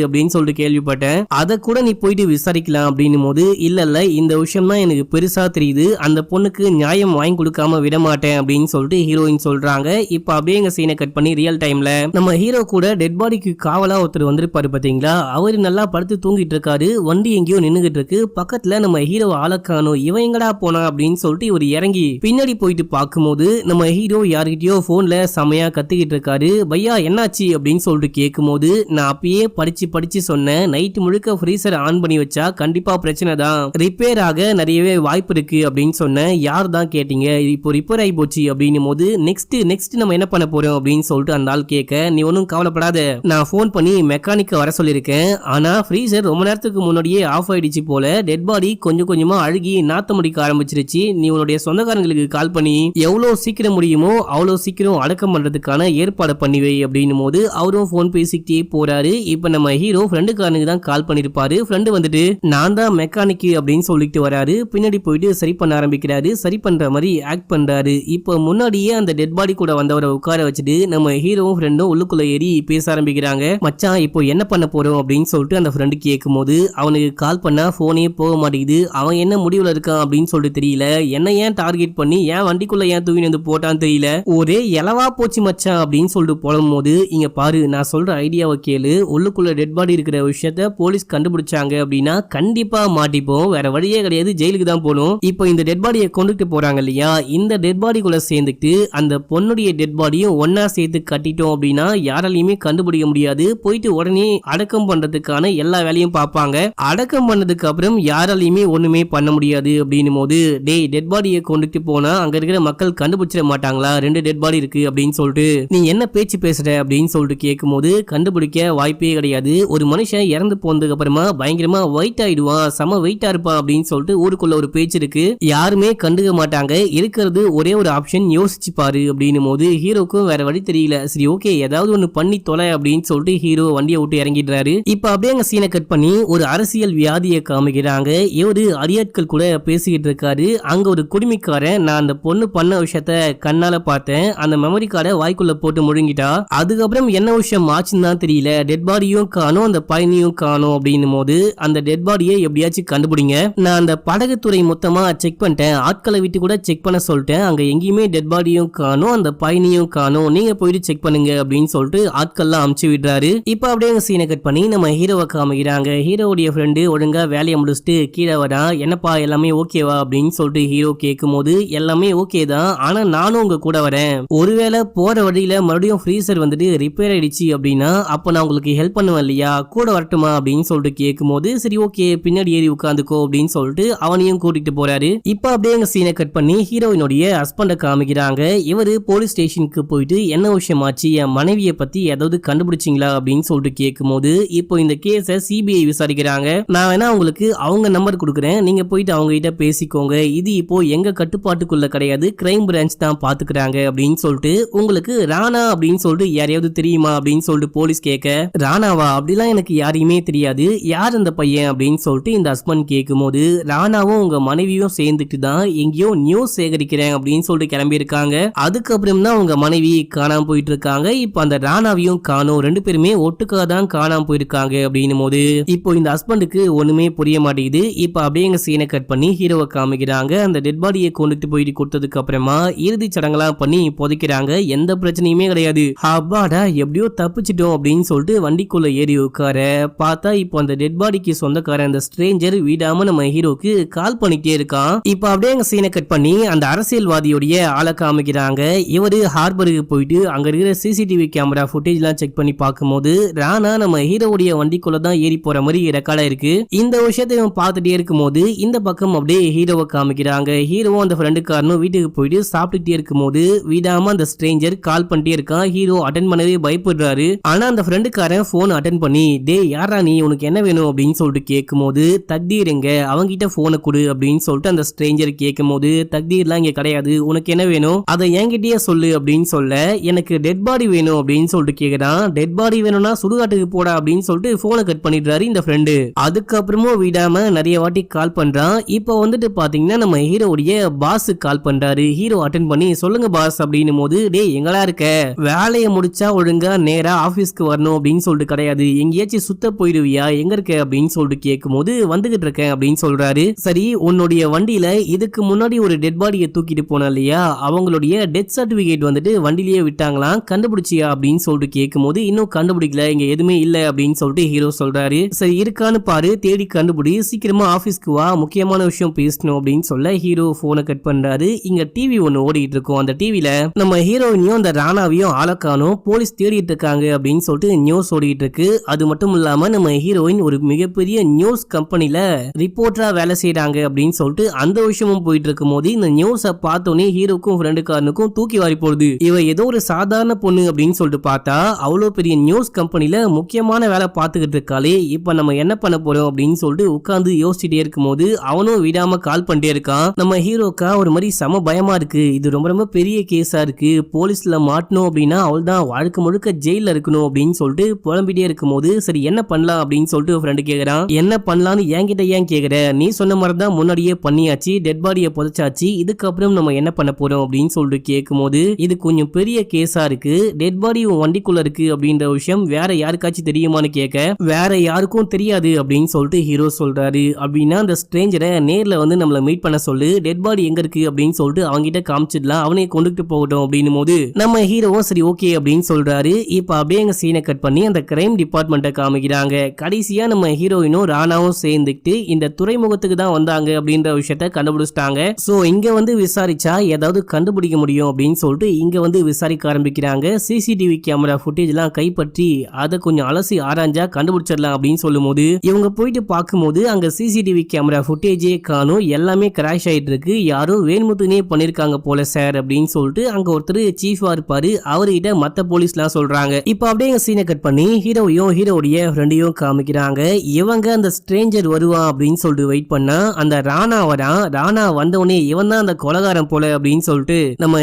அப்படின்னு சொல்லிட்டு கேள்விப்பட்டேன், அதை கூட நீ போயிட்டு விசாரிக்கலாம் அப்படின்னும் போது, இல்ல இந்த விஷயம் தான் எனக்கு பெருசா தெரியுது, அந்த பொண்ணுக்கு நியாயம் வாங்கி கொடுக்காம விட மாட்டேன் அப்படின்னு சொல்லிட்டு ஹீரோயின் சொல்றாங்க. இப்ப அப்படியே எங்க சீனை கட் பண்ணி ரியல் டைம்ல நம்ம ஹீரோ கூட டெட் பாடிக்கு காவலா ஒருத்தர் வந்திருப்பாரு பாத்தீங்களா, அவரு நல்லா படுத்து தூங்கிட்டு இருக்காரு. வண்டி எங்கேயோ நின்னுகிட்டு இருக்கு. பக்கத்துல நம்ம ஹீரோ ஆளக்கானோ, இவன் எங்கடா போனா அப்படின்னு சொல்லிட்டு இவர் இறங்கி பின்னாடி போயிட்டு பார்க்கும்போது நம்ம ஹீரோ யார்கிட்டயோ போன்ல செமையா கத்திக்கிட்டு இருக்காரு. பையா என்னாச்சு அப்படின்னு சொல்லிட்டு கேட்கும்போது, நான் அப்பயே படிச்சு சொன்னேன், நைட் முழுக்க ஃப்ரீசர் ஆன் பண்ணி வச்சா கண்டிப்பா பிரச்சனை தான், ரிப்பேர் ஆக நிறையவே வாய்ப்பு இருக்கு அப்படின்னு சொன்னேன். யார் தான் கேட்டீங்க, இப்போ ரிப்பேர் ஆகி போச்சு அப்படின்னும் போது நெக்ஸ்ட் நம்ம என்ன பண்ண போறோம் அப்படின்னு சொல்லிட்டு அந்த ஆள் கேட்க, நீ ஒன்னும் கவலைப்படாத, நான் போன் பண்ணி மெக்கானிக்க வர சொல்லியிருக்கேன். ஆனா ஃப்ரீசர் ரொம்ப நேரத்துக்கு முன்னாடியே ஆஃப் ஆயிடுச்சு போல, டெட் பாடி கொஞ்சம் கொஞ்சமா அழுகி நாத்த முடிக்க ஆரம்பிச்சிருச்சு. நீ உன்னுடைய சொந்தக்காரங்களுக்கு கால் பண்ணி எவ்வளவு சீக்கிரம் முடியுமோ அவ்வளவு சீக்கிரம் அடக்கம் பண்றதுக்கான ஏற்பாடு பண்ணி வை அப்படின்னும் போது அவரும் போன் பேசிக்கிட்டே போறாரு. இப்ப நம்ம ஹீரோ ஃப்ரெண்டுக்காரனுக்கு தான் கால் பண்ணிருப்பாரு. ஃப்ரெண்டு வந்துட்டு நான் தான் மெக்கானிக் அப்படின்னு சொல்லிட்டு வராரு. பின்னாடி போயிட்டு சரி பண்ண ஆரம்பிக்கிறாரு. சரி பண்ற மாதிரி ஆக்ட் பண்றாரு. இப்ப முன்னாடியே அந்த டெட் பாடி கூட வந்தவரை உட்கார வச்சுட்டு நம்ம ஹீரோவும் ஃப்ரெண்டும் உள்ளுக்குள்ள ஏறி பேச ஆரம்பிக்கிறாங்க. மச்சான் இப்போ என்ன பண்ண போறோம் அப்படின்னு சொல்லிட்டு அந்த ஃப்ரெண்டு கேட்கும் போது, அவனுக்கு கால் பண்ணா போனே போக மாட்டேங்குது, அவன் என்ன முடிவுல இருக்கான் அப்படின்னு சொல்லிட்டு தெரியல, என்ன ஏன் டார்கெட் பண்ணி ஏன் வண்டிக்குள்ள ஏன் தூக்கி வந்து போட்டான்னு தெரியல, ஒரே எலவா போச்சு மச்சான் அப்படின்னு சொல்லிட்டு போடும் போது, இங்க பாரு நான் சொல்ற ஐடியாவை கேளு, உள்ளுக்குள்ள டெட் பாடி இருக்கிற விஷயத்த போலீஸ் கண்டுபிடிச்சாங்க அப்படின்னா கண்டிப்பா மாட்டிப்போம், வேற வழியே கிடையாது, ஜெயிலுக்கு தான் போகணும். இப்போ இந்த டெட் பாடியை கொண்டுட்டு போறாங்க இல்லையா, இந்த டெட் பாடிக்குள்ள சேர்ந்துட்டு அந்த பொண்ணுடைய டெட் பாடியும் ஒன்னா சேர்த்து கட்டிட்டோம் அப்படின்னா யாராலையுமே கண்டுபிடிக்க முடியாது. போயிட்டு உடனே அடக்கம் பண்றதுக்கான எல்லா வேலையும் பார்ப்பாங்க. அடக்கம் பண்ணதுக்கு அப்புறம் யாராலையுமே ஒண்ணுமே பண்ண முடியாது அப்படின்னும் போது, டேய் டெட் பாடியை கொண்டுட்டு போனா அங்க இருக்கிற மக்கள் கண்டுபிடிச்சிட மாட்டாங்களா, 2 டெட் பாடி இருக்கு அப்படின்னு சொல்லிட்டு நீ என்ன பேச்சு பேசுற அப்படின்னு சொல்லிட்டு கேட்கும் போது, கண்டுபிடிக்க வாய்ப்பே கிடையாது, ஒரு மனுஷன் இறந்து போனதுக்கு அப்புறமா பயங்கரமா ஒயிட் ஆயிடுவான், சம வெயிட்டா இருப்பான் அப்படின்னு சொல்லிட்டு ஊருக்குள்ள ஒரு பேச்சு இருக்கு, யாருமே கண்டுக்க மாட்டாங்க, இருக்கிறது ஒரே ஒரு ஆப்ஷன், யோசிச்சு பாரு அப்படின்னும் போது ஹீரோக்கும் வேற வழி தெரியல. சரி ஓகே ஏதாவது ஒண்ணு பண்ணி தொலை அப்படின்னு சொல்லிட்டு ஹீரோ வண்டியை விட்டு இறங்கிடுறாரு. இப்ப அப்படியே அங்க சீனை கட் பண்ணி ஒரு அரசியல் வியாதியை காமிக்கிறாங்க. இவரு அரியாட்கள் கூட பேசிக்கிட்டு இருக்காரு. அங்க ஒரு குடிமிக்காரன், நான் அந்த பொண்ணு பண்ண விஷயத்த கண்ணால பார்த்தேன், அந்த மெமரி கார்டை வாய்க்குள்ள போட்டு முழுங்கிட்டா, அதுக்கப்புறம் என்ன விஷயம் ஆச்சுன்னு தான் தெரியல, டெட் பாடியும் காணும் அந்த பயணியும் காணும் அப்படின்னும் போது, அந்த டெட் பாடியை எப்படியாச்சும் கண்டுபிடிங்க, நான் அந்த படகுத்துறை மொத்தமா செக் பண்ணிட்டேன், ஆட்களை விட்டு கூட செக் பண்ண சொல்லிட்டேன், அங்க எங்கேயுமே டெட் பாடியும் காணும் அந்த பயணியும் காணும், நீங்க போயிட்டு செக் பண்ணுங்க அப்படின்னு சொல்லிட்டு ஆட்கள்லாம் அமுச்சு விடுறாரு. இப்ப அப்படியே சீனை கட் பண்ணி நம்ம ஹீரோவை காமிக்கிறாங்க. ஹீரோவுடைய ஃப்ரெண்டு ஒழுங்கா வேலையை முடிச்சுட்டு கீழே வரா. என்னப்பா எல்லாமே ஓகேவா அப்படின்னு சொல்லிட்டு ஹீரோ கேட்கும் போது, எல்லாமே ஓகே தான், ஆனா நானும் உங்க கூட வரேன், ஒருவேளை போற வழியில மறுபடியும் ஃப்ரீசர் வந்துட்டு ரிப்பேர் ஆயிடுச்சு அப்படின்னா அப்ப நான் உங்களுக்கு ஹெல்ப் பண்ணுவேன் இல்லையா, கூட வரட்டுமா அப்படின்னு சொல்லிட்டு கேட்கும் போது, சரி ஓகே பின்னாடி ஏறி உட்காந்துக்கோ அப்படின்னு சொல்லிட்டு அவனையும் கூட்டிட்டு போறாரு. இப்ப அப்படியே எங்க சீனை கட் பண்ணி ஹீரோயினுடைய ஹஸ்பண்ட காமிக்கிறாங்க. இவரு போலீஸ் ஸ்டேஷனுக்கு போயிட்டு என்ன விஷயம் ஆச்சு, என் மனைவியை பத்தி ஏதாவது கண்டுபிடிச்சிங்களா அப்படின்னு சொல்லிட்டு கேட்கும் போது, இப்போ இந்த கேஸை சிபிஐ விசாரிக்கிறாங்க, நான் வேணா உங்களுக்கு அவங்க நம்பர் கொடுக்குறேன், நீங்க போயிட்டு அவங்க கிட்ட பேசிக்கோங்க, இது இப்போ எங்க கட்டுப்பாட்டுக்குள்ள கிடையாது, கிரைம் பிரான்ச் தான் பாத்துக்கிறாங்க அப்படின்னு சொல்லிட்டு, உங்களுக்கு ராணா அப்படின்னு சொல்லிட்டு யாரையாவது தெரியுமா அப்படின்னு சொல்லிட்டு போலீஸ் கேட்க, ராணாவா அப்படிலாம் எனக்கு யாரையுமே தெரியாது, யார் அந்த பையன் அப்படின்னு சொல்லிட்டு இந்த ஹஸ்பண்ட் கேட்கும் போது, ராணாவும் உங்க மனைவியும் சேர்ந்துட்டு தான் எங்கேயோ நியூஸ் சேகரிக்கிறேன் அப்படின்னு சொல்லிட்டு கிளம்பி இருக்காங்க, அதுக்கப்புறம் தான் உங்க மனைவி காணாம போயிட்டு இருக்காங்க, இப்போ அந்த ராணாவையும் காணோம், 2 பேருமே ஒட்டுக்கா தான் காணாம போயிருக்காங்க அப்படின்னும் போது இப்போ இந்த ஹஸ்பண்டுக்கு ஒண்ணுமே புரிய மாட்டேங்குது. இப்போ அப்படியே எங்க சீனை கட் பண்ணி ஹீரோவை காமிக்கிறாங்க. அந்த டெட் பாடியை கொண்டுட்டு போயிட்டு கொடுத்ததுக்கு அப்புறமா இறுதி சடங்கெல்லாம் பண்ணி புதைக்கிறாங்க, எந்த பிரச்சனையுமே கிடையாது, அப்பாடா எப்படியோ தப்பிச்சிட்டோம் அப்படின்னு சொல்லிட்டு வண்டிக்குள்ள ஏறி உட்கார பார்த்தா, இப்போ அந்த டெட் பாடிக்கு சொந்தக்காரன் அந்த ஸ்ட்ரேஞ்சர் விடாம நம்ம ஹீரோக்கு கால் பண்ணிட்டே இருக்கான். இப்போ அப்படியே எங்க சீனை கட் பண்ணி அந்த அரசியல்வாதியோடைய ஆளை காமிக்கிறாங்க. இவரு ஹார்பருக்கு போயிட்டு அங்க இருக்கிற சிசிடிவி கேமரா ஃபுட்டேஜ் எல்லாம் செக் பண்ணி பார்க்கும்போது, ராணா நம்ம ஹீரோவுடைய வண்டிக்குள்ள தான் ஏறி போற மாதிரி ரெக்கார்டா இருக்கு. இந்த விஷயத்தை பார்த்துட்டே இருக்கும் போது இந்த பக்கம் அப்படியே ஹீரோவை காமிக்கிறாங்க. ஹீரோவும் அந்த ஃப்ரெண்டுக்காரனும் வீட்டுக்கு போயிட்டு சாப்பிட்டுட்டே இருக்கும் போது விடாம அந்த ஸ்ட்ரேஞ்சர் கால் பண்ணிட்டே இருக்கான். ஹீரோ அட்டன் பண்ணவே பயப்படுறாரு. ஆனா அந்த ஃப்ரெண்டுக்காரன் போன் அட்டன் பண்ணி, டே யாரா நீ, உனக்கு என்ன வேணும் அப்படின்னு சொல்லிட்டு கேட்கும் போது, தக்தீருங்க அவங்கிட்ட போனை கொடு அப்படின்னு சொல்லிட்டு அந்த ஸ்ட்ரேஞ்சர் கேட்கும் போது, தக்தீர்லாம் இங்க கிடையாது, உனக்கு என்ன வேணும் அதை என்கிட்டயே சொல்லு அப்படின்னு சொல்ல, எனக்கு டெட் பாடி வேணும் அப்படின்னு சொல்லிட்டு கேக்குறான். டெட் பாடி வேணும்னா சுடுகாட்டுக்கு போடா அப்படின்னு சொல்லிட்டு போனை கட் பண்ணிடுறாரு இந்த ஃப்ரெண்டு. அதுக்கப்புறமும் விடாம நிறைய வாட்டி கால் பண்றான். இப்போ வந்துட்டு பாத்தீங்கன்னா நம்ம ஹீரோவுடைய பாஸ் கால் பண்றாரு. ஹீரோ அட்டென்ட் பண்ணி, சொல்லுங்க பாஸ் அப்படின்னும் போது, டேய் எங்களா இருக்க, வேலையை முடிச்சா ஒழுங்கா நேரா ஆபீஸ்க்கு வரணும் அப்படின்னு சொல்லிட்டு கிடையாது, எங்கேயாச்சும் சுத்த போயிடுவியா, எங்க இருக்க அப்படின்னு சொல்லிட்டு கேட்கும் போது, வந்துகிட்டு இருக்கேன் அப்படின்னு சொல்றாரு. சரி உன்னுடைய வண்டி வண்டியில இதுக்கு முன்னாடி ஒரு டெட் பாடியை தூக்கிட்டு போனா இல்லையா, அவங்களுடைய டெத் சர்டிபிகேட் வந்துட்டு வண்டிலேயே விட்டாங்களாம். கண்டுபிடிச்சியா அப்படின்னு சொல்லிட்டு கேட்கும்போது இன்னும் கண்டுபிடிக்கல, இங்க எதுவுமே இல்ல அப்படின்னு சொல்லிட்டு ஹீரோ சொல்றாரு. சரி இருக்கான்னு பாரு, தேடி கண்டுபிடி, சீக்கிரமா ஆபீஸ்க்கு வா, முக்கியமான விஷயம் பேசணும் அப்படின்னு சொல்ல ஹீரோ போனை கட் பண்றாரு. இங்க டிவி ஒன்னு ஓடிட்டு இருக்கும். அந்த டிவில நம்ம ஹீரோயினையும் அந்த ராணாவையும் ஆளக்கானும் போலீஸ் தேடிட்டு இருக்காங்க அப்படின்னு சொல்லிட்டு நியூஸ் ஓடிட்டு இருக்கு. அது மட்டும் இல்லாம நம்ம ஹீரோயின் ஒரு மிகப்பெரிய நியூஸ் கம்பெனில ரிப்போர்ட்டரா வேலை செய்யறாங்க அப்படின்னு சொல்லிட்டு அந்த விஷயமும் போயிட்டு இருக்கும் போது இந்த நியூஸை பார்த்தோன்னே ஹீரோக்கும் ஃப்ரெண்டுக்காரனுக்கும் தூக்கி வாரி போடுது. இவ ஏதோ ஒரு சாதாரண பொண்ணு அப்படின்னு சொல்லிட்டு பார்த்தா அவ்வளோ பெரிய நியூஸ் கம்பெனில முக்கியமான வேலை பார்த்துக்கிட்டு இருக்காளே, இப்ப நம்ம என்ன பண்ண போறோம் அப்படின்னு சொல்லிட்டு உட்கார்ந்து யோசிச்சுட்டே இருக்கும் போது அவனும் விடாம கால் பண்ணிட்டே இருக்கான். நம்ம ஹீரோக்கா ஒரு மாதிரி சம பயமா இருக்கு, இது ரொம்ப ரொம்ப பெரிய கேஸா இருக்கு, போலீஸ்ல மாட்டணும் அப்படின்னா அவள் தான் வாழ்க்கை முழுக்க ஜெயில இருக்கணும் அப்படின்னு சொல்லிட்டு புலம்பிட்டே இருக்கும் போது சரி என்ன பண்ணலாம் அப்படின்னு சொல்லிட்டு ஃப்ரெண்டு கேக்குறான். என்ன பண்ணலாம்னு என்கிட்ட ஏன் கேக்குற, நீ சொன்ன மாதிரி தான் முன்னாடியே பண்ணியாச்சு, டெட் பாடியை புதைச்சாச்சு, இதுக்கப்புறம் நம்ம என்ன பண்ண போறோம் அப்படின்னு சொல்லிட்டு கேட்கும் போது இது கொஞ்சம் பெரிய கேஸா இருக்கு, டெட் பாடி வண்டிக்குள்ள இருக்கு அப்படின்ற விஷயம் வேற யாருக்காச்சும் தெரியுமான்னு கேட்க வேற யாருக்கும் தெரியாது அப்படின்னு சொல்லிட்டு ஹீரோ சொல்றாரு. அப்படின்னா அந்த ஸ்ட்ரேஞ்சரை நேர்ல வந்து நம்மள மீட் பண்ண சொல்லு, டெட் பாடி எங்க இருக்கு அப்படின்னு சொல்லிட்டு அவங்கிட்ட காமிச்சிடலாம், அவனே கொண்டுட்டு போகட்டும் அப்படின்னும் போது நம்ம ஹீரோவும் சரி ஓகே அப்படின்னு சொல்றாரு. இப்ப அப்படியே எங்க சீனை கட் பண்ணி அந்த கிரைம் டிபார்ட்மெண்ட்டை காமிக்கிறாங்க. கடைசியா நம்ம ஹீரோயினும் ராணாவும் சேர்ந்துக்கிட்டு இந்த துறைமுகத்துக்கு தான் வந்தாங்க அப்படின்ற விஷயத்த கண்டுபிடிச்சிட்டாங்க. சோ இங்க வந்து விசாரிச்சா ஏதாவது கண்டுபிடிக்க முடியும் அப்படின்னு சொல்லிட்டு இங்க வந்து விசாரிக்க ஆரம்பிக்கிறாங்க. சிசிடிவி கேமரா ஃபுட்டேஜ் எல்லாம் கைப்பற்றி அதை கொஞ்சம் அலசி ஆராய்ஞ்சா கண்டுபிடிச்சிடலாம் அப்படின்னு சொல்லும் போது இவங்க போயிட்டு பார்க்கும்போது அங்க சிசிடிவி கேமரா ஃபுட்டேஜே காணும், எல்லாமே கிராஷ் ஆயிட்டு இருக்கு, யாரோ வேணுமுத்துனே பண்ணிருக்காங்க போல சார் அப்படின்னு சொல்லிட்டு அங்க ஒருத்தர் சீஃபா இருப்பாரு, அவர்கிட்ட மத்த போலீஸ்லாம் சொல்றாங்க. இப்ப அப்படியே எங்க சீனை கட் பண்ணி ஹீரோவையும் ஹீரோடைய ஃப்ரெண்டையும் காமிக்கிறாங்க. இவங்க அந்த ஸ்ட்ரேஞ்சர் வருவான் அப்படின்னு சொல்லிட்டு வெயிட் பண்ணா அந்த ராணா வரான். ராணா வந்தவனே இவன் தான் அந்த கொலகாரம் போல அப்படின்னு சொல்லிட்டு நம்ம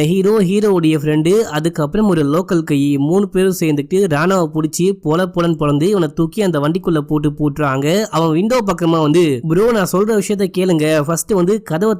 ஹீரோவுடைய ஃப்ரெண்டு அதுக்கப்புறம் ஒரு லோக்கல் கை 3 பேரும் சேர்ந்துட்டு ராணாவை பிடிச்சி பொலன்னு பொழந்து இவனை தூக்கி அந்த வண்டிக்குள்ள போட்டு பூட்டுறாங்க. அவன் விண்டோ பக்கமா வந்து ப்ரோ நான் சொல்ற விஷயத்த கேளுங்க, ஃபர்ஸ்ட் வந்து கதவை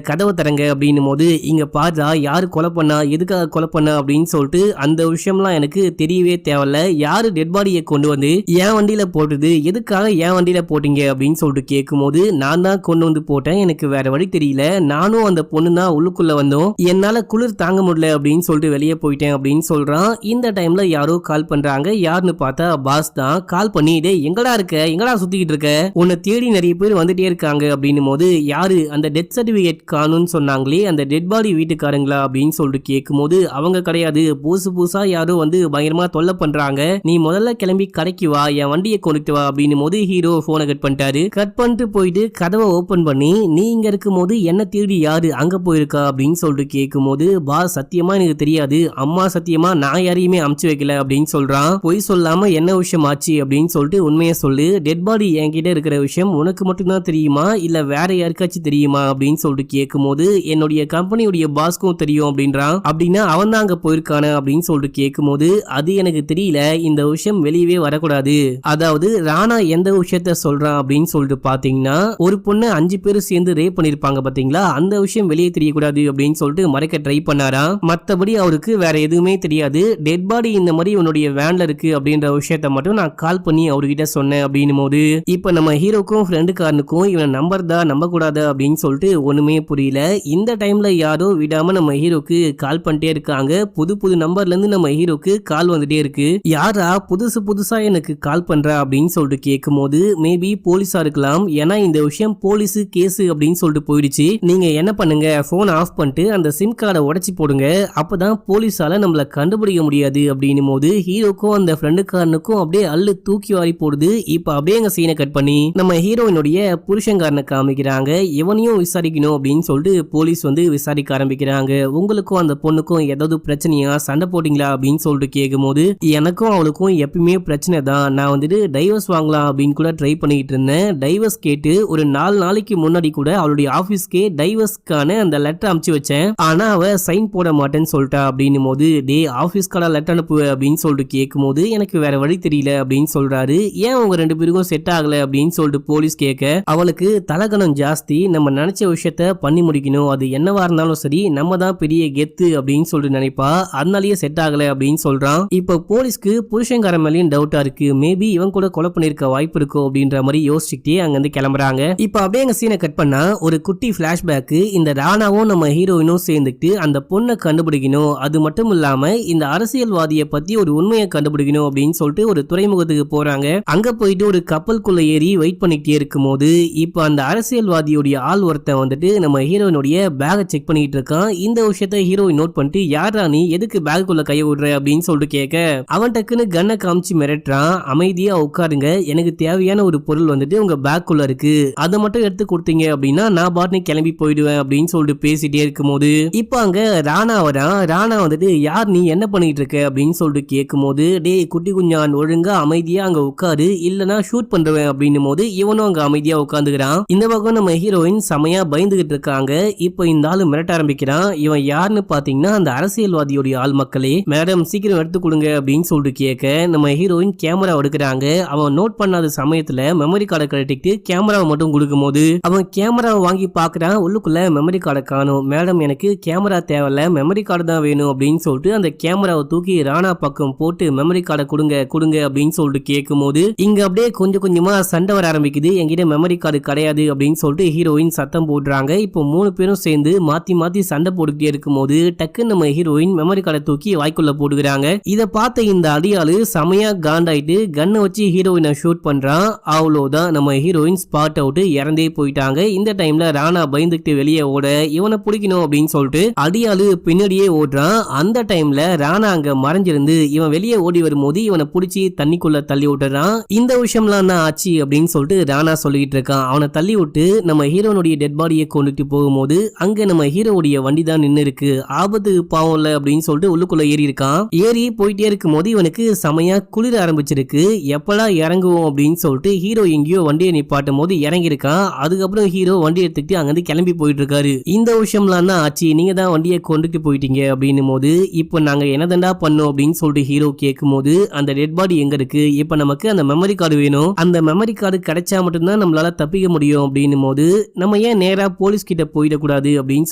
தரங்க அப்படின்னும் போது இங்க பாத்தா யாரு கொலை பண்ணா, எதுக்காக கொலை பண்ணா அப்படின்னு சொல்லிட்டு அந்த விஷயம்லாம் எனக்கு தெரியவே தேவையில்ல, யாரு டெட் பாடியை கொண்டு வந்து என் வண்டியில போட்டுது, எதுக்காக என் வண்டியில போட்டீங்க அப்படின்னு சொல்லிட்டு கேட்கும் போது நான் தான் கொண்டு வந்து போட்டேன், எனக்கு வேற வழி தெரியல, நானும் அந்த பொண்ணு தான் உள்ளுக்குள்ள வந்தோம், என்னால குளிர் தாங்க முடியல அப்படின்னு சொல்லிட்டு வெளியே போயிட்டேன் அப்படின்னு சொல்றான். இந்த டைம்ல யாரோ கால் பண்றாங்க. யாருன்னு பார்த்தா பாஸ் தான். கால் பண்ணி டேய் எங்கடா இருக்க, எங்கடா சுத்திக்கிட்டு இருக்க, உன்னை தேடி நிறைய பேர் வந்துட்டே இருக்காங்க அப்படின்னும் போது யாரு அந்த டெத் சர்டிபிகேட் காணும்னு சொன்னாங்களே அந்த டெட் பாடி வீட்டுக்காரங்களா அப்படின்னு சொல்லிட்டு கேட்கும் போது அவங்க கிடையாது, புதுசா யாரோ வந்து பயங்கரமா தொல்லை பண்றாங்க, நீ முதல்ல கிளம்பி கடைக்கு வா, என் வண்டியை கொண்டுட்டு வா அப்படின்னும் போது ஹீரோ போனை கட் பண்ணிட்டாரு. கட் பண்ணிட்டு போயிட்டு கதவை ஓபன் பண்ணி நீ இங்க இருக்கும் போது என்ன தேடி யாரு அங்க போயிருக்கா அப்படின்னு சொல்லிட்டு கேட்கும் போது பாஸ் சத்தியமா எனக்கு தெரியாது, அம்மா சத்தியமா நான் யாரையுமே அமுச்சு வைக்கல அப்படின்னு சொல்றான். பொய் சொல்லாம என்ன விஷயம் ஆச்சு அப்படின்னு சொல்லிட்டு உண்மையை சொல்லு, டெட் பாடி என்கிட்ட இருக்கிற விஷயம் உனக்கு மட்டும்தான் தெரியுமா இல்ல வேற யாருக்காச்சும் தெரியுமா அப்படின்னு சொல்லிட்டு கேட்கும் போது என்னுடைய கம்பெனியுடைய பாஸ்க்கும் தெரியும் அப்படின்றான். அப்படின்னா அவன் தான் அங்க போயிருக்கான அப்படின்னு சொல்லிட்டு கேட்கும் போது அது எனக்கு தெரியல, இந்த விஷயம் வெளியவே வரக்கூடாது, அதாவது ராணா எந்த விஷயத்த சொல்றான் அப்படின்னு சொல்லிட்டு பாத்தீங்கன்னா ஒரு பொண்ணு 5 பேர் சேர்ந்து ரேப் பண்ணிருப்பாங்க பாத்தீங்களா, அந்த விஷயம் வெளியே தெரியக்கூடாது அப்படின்னு சொல்லிட்டு மறைக்க ட்ரை பண்ணாரா, மத்தபடி அவருக்கு வேற எதுவுமே தெரியாது, டெட் பாடி இந்த மாதிரி உன்னுடைய வேன்ல இருக்கு அப்படின்ற விஷயத்த மட்டும் நான் கால் பண்ணி அவர்கிட்ட சொன்னேன் அப்படின்னும் போது இப்ப நம்ம ஹீரோக்கும் ஃப்ரெண்டுக்காரனுக்கும் இவனை நம்பர்தா நம்ப கூடாதா அப்படின்னு சொல்லிட்டு ஒண்ணுமே புரியல. இந்த டைம்ல யாரோ விடாம நம்ம ஹீரோக்கு கால் பண்ணிட்டே இருக்காங்க. புது நம்பர்ல இருந்து நம்ம ஹீரோக்கு கால் வந்துட்டே இருக்கு. யாரா புதுசா எனக்கு கால் பண்றா அப்படின்னு சொல்லிட்டு கேட்கும் போது மேபி போலீஸா இருக்கலாம், ஏன்னா இந்த விஷயம் போலீஸ் கேஸ் அப்படின்னு சொல்லிட்டு போயிடுச்சு, நீங்க என்ன பண்ணுங்க போன் ஆஃப் பண்ணிட்டு அந்த சிம் கார்டை உடைச்சு போடுங்க, அப்பதான் போலீஸால நம்மள கண்டுபிடிக்க முடியாது அப்படின்னும் போது ஹீரோக்கும் அந்த ஃப்ரெண்டுக்காரனுக்கும் அப்படியே அள்ளு தூக்கி வாரி போடுது. இப்ப அப்படியே எங்க சீனை கட் பண்ணி நம்ம ஹீரோயினுடைய புருஷன்காரனை காமிக்கிறாங்க. இவனையும் விசாரிக்கணும் அப்படின்னு சொல்லிட்டு போலீஸ் வந்து விசாரிக்க ஆரம்பிக்கிறாங்க. உங்களுக்கும் அந்த பொண்ணுக்கும் ஏதாவது பிரச்சனையா, சண்டை போட்டீங்களா அப்படின்னு சொல்லிட்டு கேட்கும் போது எனக்கும் அவளுக்கும் எப்பயுமே பிரச்சனை தான், நான் வந்துட்டு டைவர்ஸ் வாங்கலாம் அப்படின்னு கூட ட்ரை பண்ணிட்டு இருந்தேன், டைவர்ஸ் கேட்டு ஒரு 4 நாளைக்கு முன்னாடி கூட அவளுடைய ஆபீஸ்க்கே டைவர்ஸ்க்கான அந்த லெட்டர் அனுப்பிச்சு வச்சேன், ஆனா அவ சைன் போட மாட்டேன்னு சொல்லிட்டா அப்படின்னும் போது டே ஆபீஸ்க்கான லெட்டர் அனுப்பு அப்படின்னு சொல்லிட்டு கேட்கும் போது எனக்கு வேற வழி தெரியல அப்படின்னு சொல்றாரு. ஏன் உங்க 2 பேருக்கும் செட் ஆகல அப்படின்னு சொல்லிட்டு போலீஸ் கேட்க அவளுக்கு தலகணம் ஜாஸ்தி, நம்ம நினைச்ச விஷயத்த பண்ணி முடிக்கணும், அது என்னவா இருந்தாலும் சரி நம்ம தான் பெரிய கெத்து அப்படின்னு சொல்லிட்டு நினைப்பா, அதனாலயே செட் ஆகல அப்படின்னு சொல்றான். இப்ப போலீஸ்க்கு புருஷன்கார மேலேயும் டவுட்டா இருக்கு, மேபி இவன் கூட கொலை பண்ணிருக்க வாய்ப்பு இருக்கும் அப்படின்ற மாதிரி யோசிச்சுக்கிட்டே அங்க இருந்து கிளம்புறாங்க. இப்ப அப்படியே எங்க சீனை கட் பண்ணா ஒரு குட்டி பிளாஷ்பேக். இந்த ராணாவும் நம்ம ஹீரோயினும் சேர்ந்துட்டு அந்த பொண்ணை கண்டுபிடிக்கணும், அது மட்டும் இல்லாம இந்த அரசியல்வாதியை பத்தி ஒரு உண்மையை கண்டுபிடிக்கணும் அப்படின்னு சொல்லிட்டு ஒரு துறைமுகத்துக்கு போறாங்க. அங்க போயிட்டு ஒரு கப்பலுக்குள்ள ஏறி வெயிட் பண்ணிட்டே இருக்கும் போது இப்ப அந்த அரசியல்வாதியுடைய ஆள் ஒருத்தன் வந்துட்டு நம்ம ஹீரோயினுடைய பேகை செக் பண்ணிட்டு இருக்கான். இந்த விஷயத்த ஹீரோயின் நோட் பண்ணிட்டு யாரா நீ எதுக்கு பேக்குள்ள கைய விடுற அப்படின்னு சொல்லிட்டு கேட்க அவன் டக்குன்னு கண்ணை காமிச்சு மிரட்டுறான். அமைதியா உட்காருங்க, எனக்கு தேவையான ஒரு பொருள் வந்துட்டு உங்க பேக்குள்ள இருக்கு, அதை மட்டும் எடுத்து கொடுத்தீங்க அப்படின்னா நான் பாட்டு கிளம்பி போயிடுவேன் அப்படின்னு சொல்லிட்டு பேசிட்டே இருக்கும் போது இப்ப அங்க ராணா வரான். ராணா வந்துட்டு யார் நீ என்ன பண்ணிட்டு இருக்க அப்படின்னு சொல்லிட்டு கேட்கும் போது டேய் குட்டி குஞ்சான் ஒழுங்கா அமைதியா அங்க உட்காரு இல்லனா ஷூட் பண்றேன் அப்படின்னும் போது இவனும் அங்க அமைதியா உட்காந்துக்கிறான். இந்த பக்கம் நம்ம ஹீரோயின் செமையா பயந்துகிட்டு இருக்காங்க. இப்ப இந்த ஆளு மிரட்ட ஆரம்பிக்கிறான். இவன் யாருன்னு பாத்தீங்கன்னா அந்த அரசியல்வாதியோடைய ஆள். மக்களே மேடம் சீக்கிரம் எடுத்து கொடுங்க அப்படின்னு சொல்லிட்டு கேட்க நம்ம ஹீரோயின் கேமரா எடுக்கிறாங்க. அவன் நோட் பண்ணாத சமயத்துல மெமரி கார்டை கழட்டிட்டு கேமராவை மட்டும் கொடுக்கும் போது அவன் கேமராவை வாங்கி பாக்குறான். உள்ளுக்குள்ள மெமரி கார்டை காணும். மேடம் எனக்கு கேமரா தேவையில்ல, மெமரி கார்டு தான் வேணும் அப்படின்னு சொல்லிட்டு அந்த கேமராவை தூக்கி ராணா பக்கம் போட்டு மெமரி கார்டை கொடுங்க கொடுங்க அப்படின்னு சொல்லிட்டு கேட்கும் போது இங்க அப்படியே கொஞ்சம் கொஞ்சமா சண்டை வர ஆரம்பிக்குது. என்கிட்ட மெமரி கார்டு கிடையாது அப்படின்னு சொல்லிட்டு ஹீரோயின் சத்தம் போடுறாங்க. இப்போ 3 பேரும் சேர்ந்து மாத்தி மாத்தி சண்டை போட்டுக்கிட்டே இருக்கும் போது டக்குன்னு நம்ம ஹீரோயின் மெமரி கார்டை தூக்கி வாய்க்குள்ள போடுகிறாங்க. இதை பார்த்த இந்த அடியாளு செமையா காண்டாயிட்டு கண்ணை வச்சு ஹீரோயினை ஷூட் பண்றான். அவ்வளவுதான் நம்ம ஹீரோயின் ஸ்பாட் அவுட், இறந்தே போயிட்டாங்க. இந்த டைம்ல ராணா பயந்துக்கிட்டு வெளியே ஓட இவனை பிடிக்கணும் அப்படின்னு சொல்லிட்டு அடியாளு பின்னாடியே ஓடுறான். அந்த டைம்ல ராணா அங்க மறைஞ்சிருந்து இவன் வெளியே ஓடி வரும்போது இவனை பிடிச்சி தண்ணிக்குள்ள தள்ளி விட்டுறான். இந்த விஷயம்லாம் என்ன ஆச்சு அப்படின்னு சொல்லிட்டு ராணா சொல்லிட்டு இருக்கான். அவனை தள்ளி விட்டு நம்ம ஹீரோனுடைய டெட் பாடியை கொண்டுட்டு போகும்போது அங்க நம்ம ஹீரோவுடைய வண்டி தான் நின்று இருக்கு. ஆபத்து பாவம் இல்ல அப்படின்னு சொல்லிட்டு உள்ளுக்குள்ள ஏறி இருக்கான். ஏறி போயிட்டே இருக்கும் போது இவனுக்கு செமையா குளிர ஆரம்பிச்சிருக்கு. எப்படா இறங்குவோம் அப்படின்னு சொல்லிட்டு ஹீரோ எங்கேயோ வண்டியை நிப்பாட்டும் போது இறங்கி இருக்கான். அதுக்கப்புறம் ஹீரோ வண்டி எடுத்துக்கிட்டு அங்கிருந்து கிளம்பி போயிட்டு இருக்காரு. இந்த விஷயம்லாம் தான் ஆச்சு, நீங்க தான் வண்டியை கொண்டுட்டு போயிட்டீங்க அப்படின்னும் போது இப்போ நாங்க என்னதண்டா பண்ணோம் அப்படின்னு சொல்லிட்டு ஹீரோ கேட்கும் போது அந்த டெட் பாடி எங்க இருக்கு, இப்ப நமக்கு அந்த மெமரி கார்டு வேணும், அந்த மெமரி கார்டு கிடைச்சா மட்டும்தான் நம்மளால தப்பிக்க முடியும் அப்படின்னும் போது நம்ம ஏன் நேரா போலீஸ் கிட்ட போயிடக்கூடாது அப்படின்னு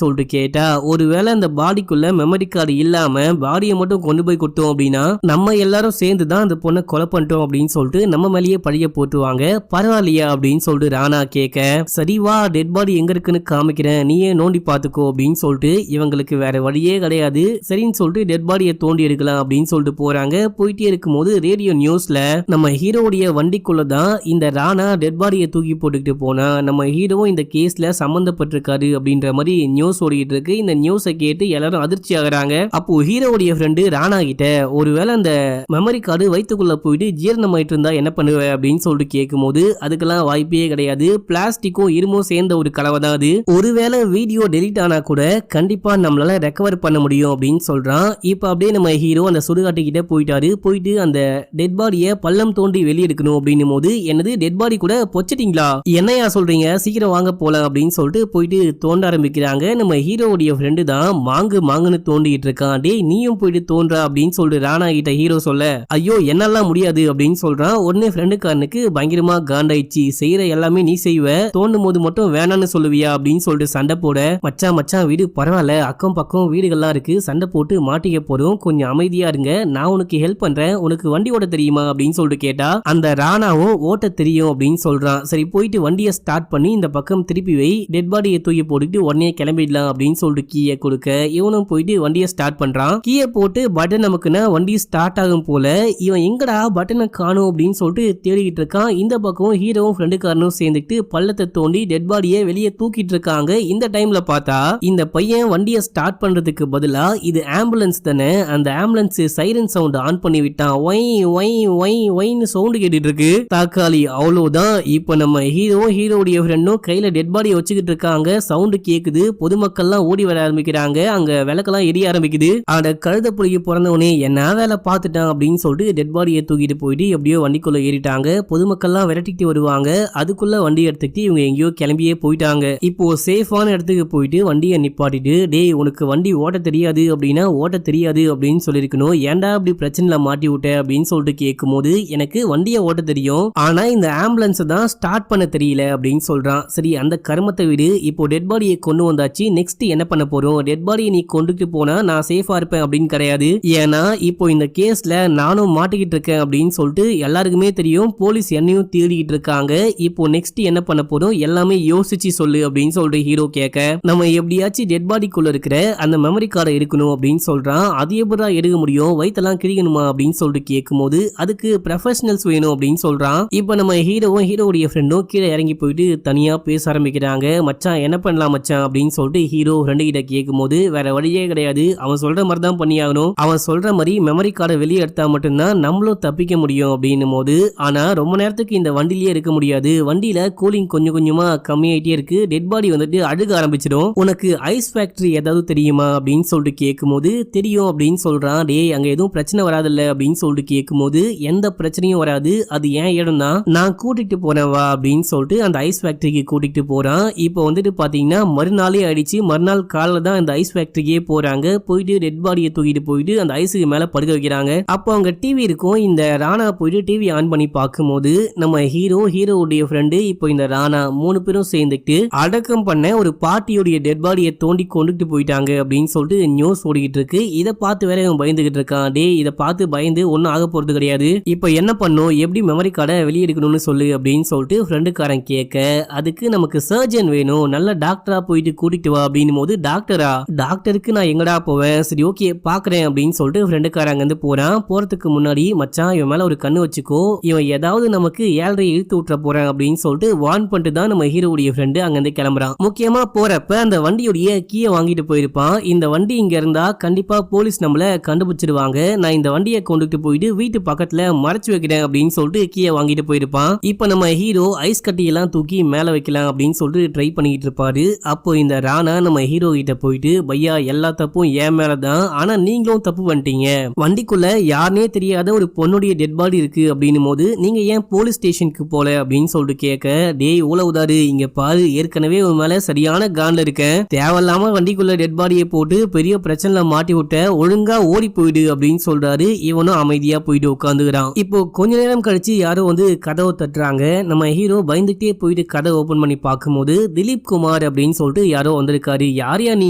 சொல்லிட்டு கேட்டா ஒருவேளை அந்த பாடிக்குள்ள மெமரி கார்டு இல்லாம பாடியை மட்டும் கொண்டு போய் கொடுத்தோம் அப்படின்னா நம்ம எல்லாரும் சேர்ந்து தான் அந்த பொண்ணை கொலை பண்ணிட்டோம் அப்படின்னு சொல்லிட்டு நம்ம மேலேயே பழிய போட்டுருவாங்க, பரவாயில்லையா அப்படின்னு சொல்லிட்டு ராணா கேட்க சரி வா டெட் பாடி எங்க இருக்குன்னு காமிக்கிறேன், நீயே நோண்டி பாத்துக்கோ அப்படின்னு சொல்லிட்டு இவங்களுக்கு வேற வழியே கிடையாது. சரின்னு சொல்லிட்டு டெட் பாடியை தோண்டி எடுக்கலாம் அப்படின்னு சொல்லிட்டு போறாங்க. போயிட்டே இருக்கும் போது ரேடியோ நியூஸ்ல நம்ம ஹீரோடைய வண்டிக்குள்ளதான் இந்த ராணா டெட் பாடியை தூக்கி போட்டுக்கிட்டு போனா நம்ம ஹீரோ இந்த கேஸ்ல சம்பந்தப்பட்டிருக்காரு அப்படின்ற மாதிரி நியூஸ் ஓடிட்டு இருக்கு. இந்த நியூஸை கேட்டு எல்லாரும் அதிர்ச்சி ஆகுறாங்க. அப்போ ஹீரோடைய ஃப்ரெண்டு ராணா கிட்ட ஒருவேளை அந்த மெமரி கார்டு வயிற்றுக்குள்ள போயிட்டு ஜீரணமாயிட்டு இருந்தா என்ன பண்ணுவ அப்படின்னு சொல்லிட்டு கேட்கும் போது அதுக்கெல்லாம் வாய்ப்பே கிடையாது, பிளாஸ்டிக்கும் இருமும் சேர்ந்த ஒரு கலவை தான் அது, ஒருவேளை வீடியோ டெலிட் ஆனா கூட கண்டிப்பா நம்மளால ரெக்கவர் பண்ண முடியும் அப்படின்னு சொல்றான். இப்ப அப்படியே நம்ம ஹீரோ அந்த சுடுகாட்டு கிட்ட போயிட்டாரு. போயிட்டு அந்த டெட் பாடியை பள்ளம் தோண்டி வெளியெடுக்கணும் அப்படின்னும் போது என்னது டெட் பாடி கூட பொச்சிட்டீங்களா, என்னையா சொல்றீங்க, சீக்கிரம் வாங்க போலாம் அப்படின்னு சொல்லிட்டு போயிட்டு தோண்ட ஆரம்பிக்கிறாங்க. நம்ம ஹீரோவுடைய ஃப்ரெண்டு தான் மாங்குன்னு தோண்டிட்டு இருக்கான். டேய் நீயும் போயிட்டு தோன்றா அப்படின்னு சொல்லிட்டு ராணா கிட்ட ஹீரோ சொல்ல ஐயோ என்னெல்லாம் முடியாது அப்படின்னு சொல்றான். உடனே ஃப்ரெண்டுக்காரனுக்கு பயங்கரமா காண்டாயிடுச்சு, செய்யற எல்லாமே நீ செய்வ, தோண்டும் போது மட்டும் வேணான்னு சொல்லுவியா அப்படின்னு சொல்லிட்டு சண்டை போட மச்சான் வீடு பரவாயில்ல, அக்கம் பக்கம் வீடுகள்லாம் இருக்கு, சண்டை போட்டு மாட்டிக்க போறோம், கொஞ்சம் அமைதியா இருங்க, நான் உனக்கு ஹெல்ப் பண்றேன், உனக்கு வண்டி ஓட்ட தெரியுமா அப்படின்னு சொல்லிட்டு கேட்டா அந்த ராணாவும் ஓட்ட தெரியும் அப்படின்னு சொல்றான். சரி போயிட்டு வண்டியை ஸ்டார்ட் பண்ணி இந்த பக்கம் திருப்பி வை, டெட் பாடியை தூக்கி போட்டுட்டு உடனே கிளம்பிடலாம் அப்படின்னு சொல்லிட்டு கீயை கொடுக்க இவனும் போயிட்டு வண்டியை ஸ்டார்ட் பண்றான். கீயை போட்டு பட்டன் நமக்குன்னா வண்டி ஸ்டார்ட் ஆகும் போல இவன் எங்கடா பட்டனை காணும் அப்படின்னு சொல்லிட்டு தேடிக்கிட்டு இருக்கான். இந்த பக்கம் ஹீரோவும் ஃப்ரெண்டுக்காரனும் சேர்ந்துட்டு பள்ளத்தை தோண்டி டெட் பாடியை வெளியே தூக்கிட்டு இருக்காங்க. இந்த டைம்ல பார்த்தா இந்த பையன் வண்டியை ஸ்டார்ட் பண்றதுக்கு பதிலா இது ஆம்புலன்ஸ் தானே, அந்த ஆம்புலன்ஸ் சைரன் சவுண்ட் ஆன் பண்ணி விட்டான். ஒய் ஒய் ஒய் ஒய்னு சவுண்ட் கேட்டுட்டு இருக்கு. தாக்காளி அவ்வளவுதான். இப்ப நம்ம ஹீரோடைய ஃப்ரெண்டும் கையில டெட் பாடியை வச்சுக்கிட்டு இருக்காங்க. சவுண்ட் கேக்குது, பொதுமக்கள்லாம் ஓடி வர ஆரம்பிக்கிறாங்க, அங்க விளக்கெல்லாம் எரிய ஆரம்பிக்குது. அந்த கழுத புலிக்கு பிறந்தவனே என்ன வேலை பார்த்துட்டான் அப்படின்னு சொல்லிட்டு டெட் பாடியை தூக்கிட்டு போயிட்டு எப்படியோ வண்டிக்குள்ள ஏறிட்டாங்க. பொதுமக்கள்லாம் விரட்டிட்டு வருவாங்க. அதுக்குள்ள வண்டி எடுத்துக்கிட்டு இவங்க எங்கேயோ கிளம்பியே போயிட்டாங்க. இப்போ சேஃபான இடத்துக்கு போயிட்டு வண்டியை நிப்பாட்டிட்டு டேய் உனக்கு வண்டி ஓட்ட தெரியாது அப்படின்னா ஓட்ட தெரியாது அப்படின்னு சொல்லிருக்கணும், ஏன்டா அப்படி பிரச்சனைல மாட்டி விட்ட அப்படின்னு சொல்லிட்டு கேட்கும் போது எனக்கு வண்டியை ஓட்ட தெரியும், ஆனா இந்த ஆம்புலன்ஸ் தான் ஸ்டார்ட் பண்ண தெரியல அப்படின்னு சொல்றான். சரி அந்த கர்மத்தை விடு, இப்போ டெட் பாடியை கொண்டு வந்தாச்சு, நெக்ஸ்ட் என்ன பண்ண போறோம், டெட் பாடியை நீ கொண்டுட்டு போனா நான் சேஃபா இருப்பேன் அப்படின்னு கிடையாது, ஏன்னா இப்போ இந்த கேஸ்ல நானும் மாட்டிக்கிட்டு இருக்கேன் அப்படின்னு சொல்லிட்டு எல்லாருக்குமே தெரியும், போலீஸ் என்னையும் தேடிக்கிட்டு இருக்காங்க. இப்போ நெக்ஸ்ட் என்ன பண்ண போறோம் எல்லாமே யோசிச்சு யோசிச்சு சொல்லு அப்படின்னு சொல்லிட்டு ஹீரோ கேட்க, நம்ம எப்படியாச்சும் டெட் பாடிக்குள்ள இருக்கிற அந்த மெமரி கார்டை எடுக்கணும் அப்படின்னு சொல்றான். அது எப்படா எடுக்க முடியும், வயித்தெல்லாம் கிழிக்கணுமா அப்படின்னு சொல்லிட்டு கேட்கும்போது அதுக்கு ப்ரொஃபஷனல்ஸ் வேணும் அப்படின்னு சொல்றான். இப்ப நம்ம ஹீரோவும் ஹீரோவுடைய ஃப்ரெண்டும் கீழே இறங்கி போயிட்டு தனியா பேச ஆரம்பிக்கிறாங்க. மச்சான் என்ன பண்ணலாம் மச்சான் அப்படின்னு சொல்லிட்டு ஹீரோ ஃப்ரெண்டு கிட்ட கேட்கும்போது, வேற வழியே கிடையாது, அவன் சொல்ற மாதிரி தான் பண்ணியாகணும், அவன் சொல்ற மாதிரி மெமரி கார்டை வெளியே எடுத்தா மட்டும்தான் நம்மளும் தப்பிக்க முடியும் அப்படின்னும் போது, ஆனா ரொம்ப நேரத்துக்கு இந்த வண்டிலேயே இருக்க முடியாது, வண்டியில கூலிங் கொஞ்சம் கொஞ்சமா கம்மியாயிட்டே இருக்கு, டெட் பாடி வந்துட்டு அழுக ஆரம்பிச்சிடும், உனக்கு ஐஸ் ஃபேக்டரி ஏதாவது தெரியுமா அப்படின்னு சொல்லிட்டு கேட்கும்போது தெரியும் அப்படின்னு சொல்றான். டேய் அங்க எதுவும் பிரச்சனை வராதுல்ல அப்படின்னு சொல்லிட்டு கேட்கும்போது, எந்த பிரச்சனையும் வராது, அது ஏன் இடம் தான், நான் கூட்டிட்டு போறேன் வா அப்படின்னு சொல்லிட்டு அந்த ஐஸ் ஃபேக்டரிக்கு கூட்டிட்டு போறான். இப்போ வந்துட்டு பாத்தீங்கன்னா மறுநாளே ஆயிடுச்சு. மறுநாள் காலைல தான் அந்த ஐஸ் ஃபேக்டரிக்கே போறாங்க. போயிட்டு டெட் பாடியை தூக்கிட்டு போயிட்டு அந்த ஐஸுக்கு மேல படுக்க வைக்கிறாங்க. அப்போ அவங்க டிவி இருக்கும். இந்த ராணா போயிட்டு டிவி ஆன் பண்ணி பார்க்கும்போது நம்ம ஹீரோவுடைய ஃப்ரெண்டு இப்போ இந்த ராணா 3 பேரும் சேர்ந்துட்டு அடக்கம் பண்ண ஒரு பாட்டியோடைய டெட் பாடியை தோண்டி கொண்டுட்டு போயிட்டாங்க அப்படின்னு சொல்லிட்டு நியூஸ் ஓடிக்கிட்டு இருக்கு. இதை பார்த்து வேற இவன் பயந்துகிட்டு இருக்கான். டே இதை பார்த்து பயந்து ஒன்னும் ஆக போறது கிடையாது, இப்போ என்ன பண்ணும், எப்படி மெமரி கார்டை வெளியே எடுக்கணும்னு சொல்லு அப்படின்னு சொல்லிட்டு ஃப்ரெண்டுக்காரன் கேட்க, அதுக்கு நமக்கு சர்ஜன் வேணும், நல்ல டாக்டரா போயிட்டு கூட்டிட்டு வா அப்படின்னும் போது, டாக்டரா, டாக்டருக்கு நான் எங்கடா போவேன், சரி ஓகே பாக்குறேன் அப்படின்னு சொல்லிட்டு ஃப்ரெண்டுக்காரங்க வந்து போறான். போறதுக்கு முன்னாடி மச்சான் இவன் மேல ஒரு கண்ணு வச்சுக்கோ, இவன் ஏதாவது நமக்கு 7:30 இழுத்து விட்டுற போறான் அப்படின்னு சொல்லிட்டு வார்ன் பண்ணிட்டு தான் நம்ம ஹீரோவுடைய ஃப்ரெண்டு அங்கிருந்து கிளம்புறான். முக்கியமா போறப்ப அந்த வண்டியுடைய கீயை வாங்கிட்டு போயிருப்பான். இந்த வண்டி இங்க இருந்தா கண்டிப்பா போலீஸ் நம்மள கண்டுபிடிச்சிருவாங்க, நான் இந்த வண்டியை கொண்டுட்டு போயிட்டு வீட்டு பக்கத்துல மறைச்சு வைக்கிறேன் அப்படின்னு சொல்லிட்டு கீயை வாங்கிட்டு போயிருப்பான். இப்ப நம்ம ஹீரோ ஐஸ் கட்டியெல்லாம் தூக்கி மேல வைக்கலாம் அப்படின்னு சொல்லிட்டு ட்ரை பண்ணிட்டு இருப்பாரு. அப்போ இந்த ராணா நம்ம ஹீரோ கிட்ட போயிட்டு, பையா எல்லா தப்பும் ஏன் மேலதான், ஆனா நீங்களும் தப்பு பண்ணிட்டீங்க, வண்டிக்குள்ள யாருனே தெரியாத ஒரு பொண்ணுடைய டெட் பாடி இருக்கு அப்படின்னும் போது நீங்க ஏன் போலீஸ் ஸ்டேஷனுக்கு போல அப்படின்னு சொல்லிட்டு கேட்க, டேய் உதவுதாரு, இங்க பாரு ஏற்கனவே உன் மேல சரியான கான்ல இருக்கேன், தேவையில்லாம வண்டிக்குள்ள டெட் பாடியை போட்டு பெரிய பிரச்சனை மாட்டி விட்ட, ஒழுங்கா ஓடி போயிடு அப்படின்னு சொல்றாரு. இவனும் அமைதியா போயிட்டு உட்காந்துக்கிறான். இப்போ கொஞ்ச நேரம் கழிச்சு யாரோ வந்து கதவை தட்டுறாங்க. நம்ம ஹீரோ பயந்துட்டே போயிட்டு கதை ஓபன் பண்ணி பார்க்கும்போது திலீப் குமார் அப்படின்னு சொல்லிட்டு யாரோ வந்திருக்காரு. யாரையா நீ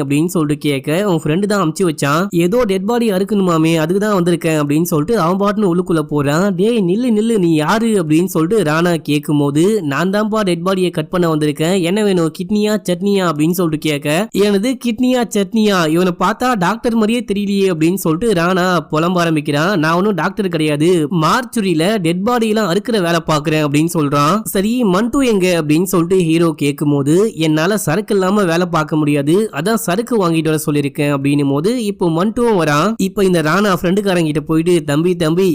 அப்படின்னு சொல்லிட்டு கேட்க, உன் ஃப்ரெண்டு தான் அமுச்சு வச்சான், ஏதோ டெட் பாடி அறுக்கணுமாமே அதுக்கு தான் வந்திருக்கேன் அப்படின்னு சொல்லிட்டு அவன் பாட்டுன்னு உள்ளுக்குள்ள போறான். டேய் நில்லு நில்லு, நீ யாரு அப்படின்னு சொல்லிட்டு ராணா கேட்கும் போது, நான் தான்ப்பா டெட் பாடியை கட் பண்ண வந்திருக்கேன், என்ன வேணும், கிட்னியா சட்னியா அப்படின்னு சொல்லிட்டு கேட்க, எனது கிட்னியா சட்னியா, இவனை பார்த்தா டாக்டர் மாதிரியே தெரியலையே அப்படின்னு சொல்லிட்டு ராணா புலம்ப ஆரம்பிக்கிறான். நான் ஒன்னும் டாக்டர் கிடையாது, மார்ச்சுரியில டெட் பாடி எல்லாம் அறுக்கிற வேலை பாக்குறேன் அப்படின்னு சொல்றான். சரி மண்டு எங்க அப்படின்னு சொல்லிட்டு ஹீரோ கேட்கும் போது, என்னால சரக்கு இல்லாம வேலை பார்க்க முடியாது, அதான் சரக்கு வாங்கிட்டு வர சொல்லியிருக்கேன் அப்படின்னும் போது இப்போ மண்டுவும் வரான். இப்ப இந்த ராணா ஃப்ரெண்டுக்காரங்கிட்ட போயிட்டு, தம்பி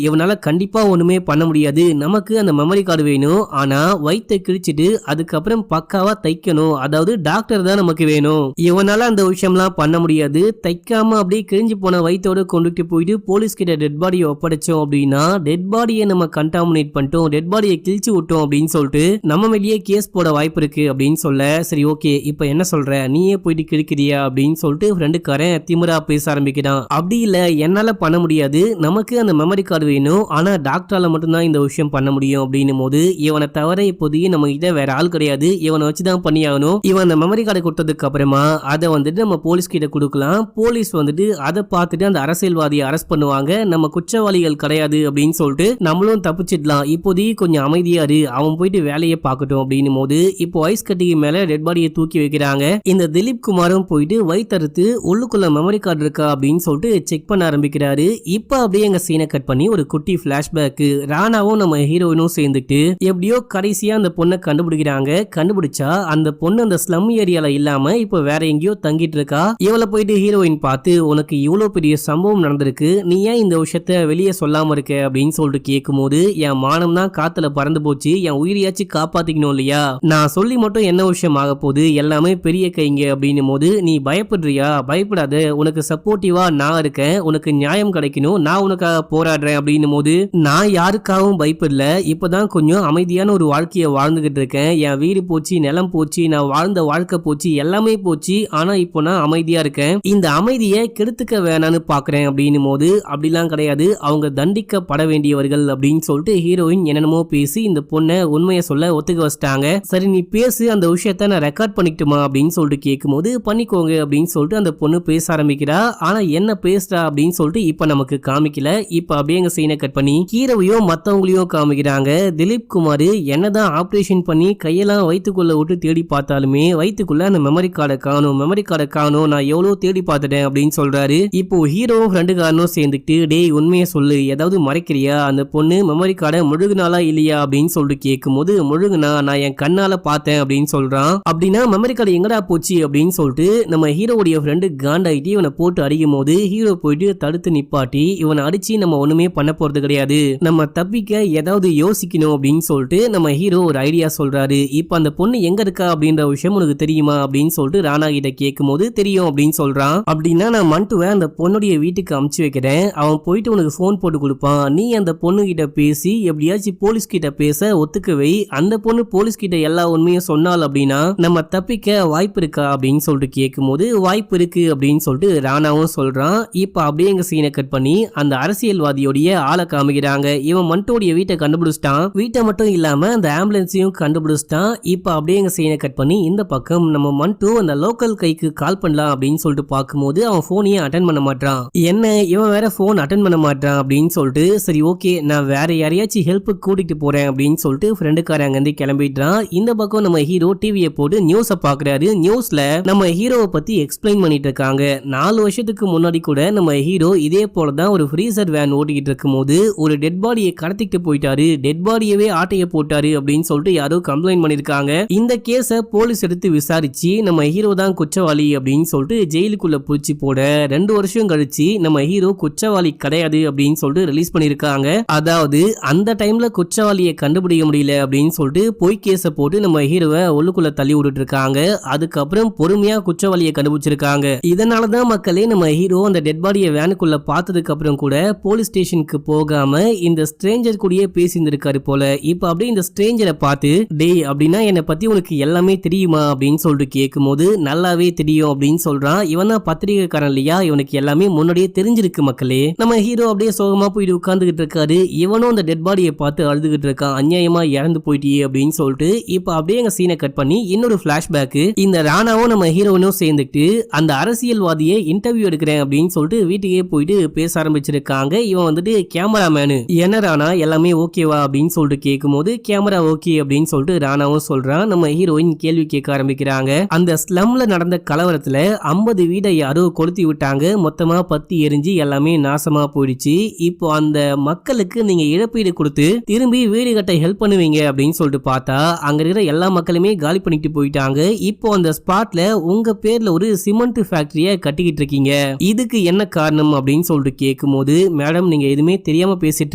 இவனால கண்டிப்பா ஒண்ணுமே பண்ண முடியாது, நமக்கு அந்த மெமரி கார்டு வேணும், ஆனா வயித்தை கிழிச்சிட்டு அதுக்கப்புறம் பக்காவா தைக்கணும், அதாவது டாக்டர் தான் நமக்கு வேணும், இவனால அந்த விஷயம்லாம் பண்ண முடியாது, தைக்காம அப்படியே கிழிஞ்சு போன வயித்தோட கொண்டுட்டு போயிட்டு போலீஸ் கிட்ட டெட் பாடியை ஒப்படைச்சோம் அப்படின்னா டெட் பாடியை நம்ம கண்டாமினேட் பண்ணிட்டோம், டெட் பாடியை கிழிச்சு விட்டோம் அப்படின்னு சொல்லிட்டு நம்ம வெளியே கேஸ் போட வாய்ப்பு இருக்கு அப்படின்னு சொல்ல, சரி ஓகே இப்ப என்ன சொல்ற, நீயே போயிட்டு கிழிக்கிறியா அப்படின்னு சொல்லிட்டு ஃப்ரெண்டுக்காரன் திமிரா பேச ஆரம்பிக்கிறான். அப்படி இல்ல என்னால பண்ண முடியாது, நமக்கு அந்த மெமரி கார்டு வேணும், ஆனா டாக்டரால மட்டும்தான் இந்த விஷயம் பண்ண முடியும் அப்படின்னும் போது, இவனை தவிர இப்போதைக்கு நம்ம கிட்ட வேற ஆள் கிடையாது, இவனை வச்சுதான் பண்ணி ஆகணும், இவன் அந்த மெமரி கார்டை கொடுத்ததுக்கு அப்புறமா அதை வந்துட்டு நம்ம போலீஸ் கிட்ட கொடுக்கலாம், போலீஸ் வந்துட்டு அதை பார்த்துட்டு அந்த அரசியல்வாதியை அரெஸ்ட் பண்ணுவாங்க, நம்ம குற்றவாளிகள் கிடையாது அப்படின்னு சொல்லிட்டு நம்மளும் தப்பிச்சிடலாம், இப்போதைக்கு கொஞ்சம் அமைதியா இரு, அவன் போயிட்டு வேலையை பார்க்கட்டும் அப்படின்னும் போது இப்போ ஐஸ் கட்டிக்கு மேல டெட் பாடியை தூக்கி வைக்கிறாங்க. இந்த திலீப் குமாரும் போயிட்டு வயித்தறுத்து உள்ளுக்குள்ள மெமரி கார்டு இருக்கா அப்படின்னு சொல்லிட்டு செக் பண்ண ஆரம்பிக்கிறாரு. இப்ப அப்படியே எங்க சீனை கட் பண்ணி ஒரு குட்டி பிளாஷ்பேக், ராணாவும் நம்ம ஹீரோயினும் சேர்ந்துட்டு எப்படியோ கடைசியா அந்த பொண்ணை கண்டுபிடிக்கிறாங்க. கண்டுபிடிச்சா அந்த பொண்ணு அந்த ஸ்லம் ஏரியால இல்லாம இப்ப வேற எங்கேயோ தங்கிட்டு இருக்கா. இவளை போயிட்டு ஹீரோயின் பார்த்து, உனக்கு இவ்வளவு பெரிய சம்பவம் நடந்திருக்கு, நீ ஏன் இந்த விஷயத்த வெளியே சொல்லாம இருக்க அப்படின்னு சொல்லிட்டு கேட்கும் போது, என் மானம் தான் காத்துல பறந்து போச்சு, என் உயிரியாச்சும் காப்பாத்திக்கணும் இல்லையா, நான் சொல்லி மட்டும் என்ன விஷயம் ஆக போகுது, எல்லாமே பெரிய கைங்க அப்படின்னும் போது, நீ பயப்படுறியா, பயப்படாத, உனக்கு சப்போர்ட்டிவா நான் இருக்கேன், உனக்கு நியாயம் கிடைக்கணும், நான் உனக்காக போராடுறேன் அப்படின்னும் போது, நான் யாருக்காகவும் பயப்படல, இப்பதான் கொஞ்சம் அமைதியான ஒரு வாழ்க்கையை வாழ்ந்துகிட்டு இருக்கேன், என் வீடு போச்சு, நிலம் போச்சு, நான் வாழ்ந்த வாழ்க்கை போச்சு, எல்லாமே போச்சு, ஆனா இப்போ நான் அமைதியா இருக்கேன், இந்த அமைதியை கெடுத்துக்க வேணான்னு பாக்குறேன் அப்படின்னும் போது, அப்படிலாம் கிடையாது, அவங்க தண்டிக்கப்பட வேண்டியவர்கள் அப்படின்னு சொல்லிட்டு ஹீரோயின் என்னென்னமோ பேசி இந்த பொண்ணை உண்மையை சொல்ல ஒத்துக்க வச்சிட்டாங்க. சரி நீ பேசு, அந்த விஷயத்த நான் ரெக்கார்ட் பண்ணிக்கிட்டுமா அப்படின்னு சொல்லிட்டு கேட்கும்போது, பண்ணிக்கோங்க அப்படின்னு சொல்லிட்டு அந்த பொண்ணு பேச ஆரம்பிக்கிறா. ஆனா என்ன பேசுறா அப்படின்னு சொல்லிட்டு இப்ப நமக்கு காமிக்கல. இப்ப அப்படியே எங்க சீனை கட் பண்ணி ஹீரோவையும் மத்தவங்களையும் காமிக்கிறாங்க. திலீப் குமார் என்னதான் ஆபரேஷன் பண்ணி கையெல்லாம் வயிற்றுக்குள்ள விட்டு தேடி பார்த்தாலுமே வயிற்றுக்குள்ள அந்த மெமரி கார்டை காணும் நான் எவ்வளவு தேடி பார்த்துட்டேன் அப்படின்னு சொல்றாரு. இப்போ ஹீரோவும் ஃப்ரெண்டுக்காரனும் சேர்ந்துக்கிட்டு டேய் உண்மையை சொல்லு, ஏதாவது மறைக்கிறியா, அந்த பொண்ணு மெமரி கார்டை முழுகுனாலா இல்லையா அப்படின்னு சொல்லிட்டு கேட்கும்போது முழுகுனா நான் என் கண்ணால பார்த்தேன் அப்படின்னு சொல்றான். அப்படின்னா மெமரி கார்டு எங்கடா போச்சு அப்படின்னு சொல்லிட்டு நம்ம ஹீரோவுடைய ஃப்ரெண்டு காண்டாயிட்டு இவனை போட்டு அடிக்கும் போது ஹீரோ போயிட்டு தடுத்து நிப்பாட்டி இவனை அடிச்சு நம்ம ஒண்ணுமே பண்ண போறது கிடையாது, நம்ம தப்பிக்க ஏதாவது யோசிக்கணும் அப்படின்னு சொல்லிட்டு நம்ம ஹீரோ ஒரு ஐடியா சொல்றாரு. இப்ப அந்த பொண்ணு எங்க இருக்கா அப்படின்ற விஷயம் உனக்கு தெரியுமா அப்படின்னு சொல்லிட்டு ராணா கிட்ட கேட்கும் போது தெரியும் அப்படின்னு சொல்றான். அப்படின்னா நான் மண்டுவை அந்த பொண்ணுடைய வீட்டுக்கு அமுச்சு வைக்கிறேன், அவன் போயிட்டு உனக்கு போன் போட்டு கொடுப்பான், நீ அந்த பொண்ணு கிட்ட பேசி எப்படியாச்சும் போலீஸ் கிட்ட பேச ஒத்துக்கவை, அந்த பொண்ணு போலீஸ் கிட்ட எல்லா உண்மையும் சொன்னால் அப்படின்னா நம்ம தப்பிக்க வாய்ப்பு இருக்கா அப்படின்னு சொல்லிட்டு கேட்கும் போது வாய்ப்பு இருக்கு அப்படின்னு சொல்லிட்டு ராணாவும் சொல்றான். இப்ப அப்படியே எங்க சீனை கட் பண்ணி அந்த அரசியல்வாதியோடைய ஆளை காமிக்கிறாங்க. இவன் மண்டோடைய வீட்டை கண்டுபிடிச்சிட்டான், வீட்டை மட்டும் இல்லாம அந்த ஆம்புலன்ஸையும் கண்டுபிடிச்சிட்டான். இப்ப அப்படியே எங்க சீனை கட் பண்ணி இந்த பக்கம் நம்ம மண்டு அந்த லோக்கல் கைக்கு கால் பண்ணலாம் அப்படின்னு சொல்லிட்டு பார்க்கும்போது அவன் போனையே அட்டன் பண்ண மாட்டான். என்ன இவன் வேற போன் அட்டன் பண்ண மாட்டான் அப்படின்னு சொல்லிட்டு சரி ஓகே நான் வேற யாரையாச்சும் ஹெல்ப் கூட்டிட்டு போறேன் அப்படின்னு சொல்லிட்டு ஃப்ரெண்டுக்காரங்க அங்கிருந்து கிளம்பிட்டான். இந்த பக்கம் நம்ம ஹீரோ டிவியை போட்டு நியூஸ பாக்குறாரு. நியூஸ்ல நம்ம ஹீரோவை பத்தி எக்ஸ்பிளைன் பண்ணிட்டு இருக்காங்க. 4 வருஷத்துக்கு முன்னாடி கூட நம்ம ஹீரோ இதே போலதான் ஒரு ஃப்ரீசர் வேன் ஓட்டிக்கிட்டு இருக்கும் போது ஒரு டெட் பாடியை கடத்திட்டு போயிட்டாரு, டெட் பாடியவே ஆட்டைய போட்டாரு அப்படின்னு சொல்லிட்டு யாரோ கம்ப்ளைண்ட் பண்ணிருக்காங்க. இந்த கேஸ போலீஸ் எடுத்து விசாரிச்சு நம்ம ஹீரோ தான் குற்றவாளி அப்படின்னு சொல்லிட்டு ஜெயிலுக்குள்ள புடிச்சு போட 2 வருஷம் கழிச்சு நம்ம ஹீரோ குற்றவாளி கிடையாது அப்படின்னு சொல்லிட்டு ரிலீஸ் பண்ணிருக்காங்க. அதாவது அந்த டைம்ல குற்றவாளியை கண்டுபிடிக்க முடியல அப்படின்னு சொல்லிட்டு பொய் கேஸ போட்டு நம்ம ஹீரோவை உள்ளுக்குள்ள தள்ளி விட்டுட்டு இருக்காங்க. அதுக்கப்புறம் பொறுமையா குற்றவாளியை கண்டுபிடிச்சிருக்காங்க. இதனாலதான் மக்களே நம்ம ஹீரோ அந்த டெட் பாடியை வேனுக்குள்ள பார்த்ததுக்கு அப்புறம் கூட போலீஸ் ஸ்டேஷனுக்கு போகாம இந்த ஸ்ட்ரேஞ்சர் கூடயே பேசியிருந்திருக்காரு போல. இப்ப அப்படியே இந்த ஸ்ட்ரேஞ்சரை பார்த்து டேய் அப்படின்னா என்னை பத்தி உனக்கு எல்லாமே தெரியுமா அப்படின்னு சொல்லிட்டு கேட்கும் போது நல்லாவே தெரியும் அப்படின்னு சொல்றான். இவன் தான் பத்திரிகைக்காரன் இல்லையா, இவனுக்கு எல்லாமே முன்னாடியே தெரிஞ்சிருக்கு மக்களே. நம்ம ஹீரோ அப்படியே சோகமா போயிட்டு உட்கார்ந்துகிட்டு இருக்காரு. இவனும் அந்த டெட் பாடியை பார்த்து அழுதுகிட்டு இருக்கான், அநியாயமா இறந்து போயிட்டியே அப்படின்னு சொல்லிட்டு. இப்ப அப்படியே எங்க சீனை கட் பண்ணி இன்னொரு பிளாஷ்பேக், இந்த ராணாவும் நம்ம ஹீரோனும் சேர்ந்துட்டு அந்த அரசியல்வாதியை இன்டர்வியூ எடுக்கிறேன் அப்படின்னு சொல்லிட்டு வீட்டுக்கே போயிட்டு பேச ஆரம்பிச்சிருக்காங்க. இவன் வந்துட்டு கேமராமேனு என்ன ராணா எல்லாமே ஓகேவா அப்படின்னு சொல்லிட்டு கேட்கும் போது கேமரா ஓகே அப்படின்னு சொல்லிட்டு ராணாவும் சொல்றான். நம்ம ஹீரோயின் கேள்வி கேட்க ஆரம்பிக்கிறாங்க. அந்த ஸ்லம்ல நடந்த கலவரத்துல 50 வீடை யாரோ கொளுத்தி விட்டாங்க, மொத்தமா பத்தி எரிஞ்சு எல்லாமே நாசமா போயிடுச்சு. இப்போ அந்த மக்களுக்கு நீங்க இழப்பீடு கொடுத்து திரும்பி வீடு கட்ட ஹெல்ப் பண்ணுவீங்க அப்படின்னு சொல்லிட்டு பார்த்தா அங்க இருக்கிற எல்லா மக்களுமே காலி பண்ணிட்டு போயிட்டாங்க. இப்போ அந்த ஸ்பாட்ல உங்க பேர்ல ஒரு சிமெண்ட் ஃபேக்டரிய கட்டிக்கிட்டு இருக்கீங்க, இதுக்கு என்ன காரணம் அப்படின்னு சொல்லிட்டு கேட்கும் போது மேடம் நீங்க எதுவுமே தெரியாம பேசிட்டு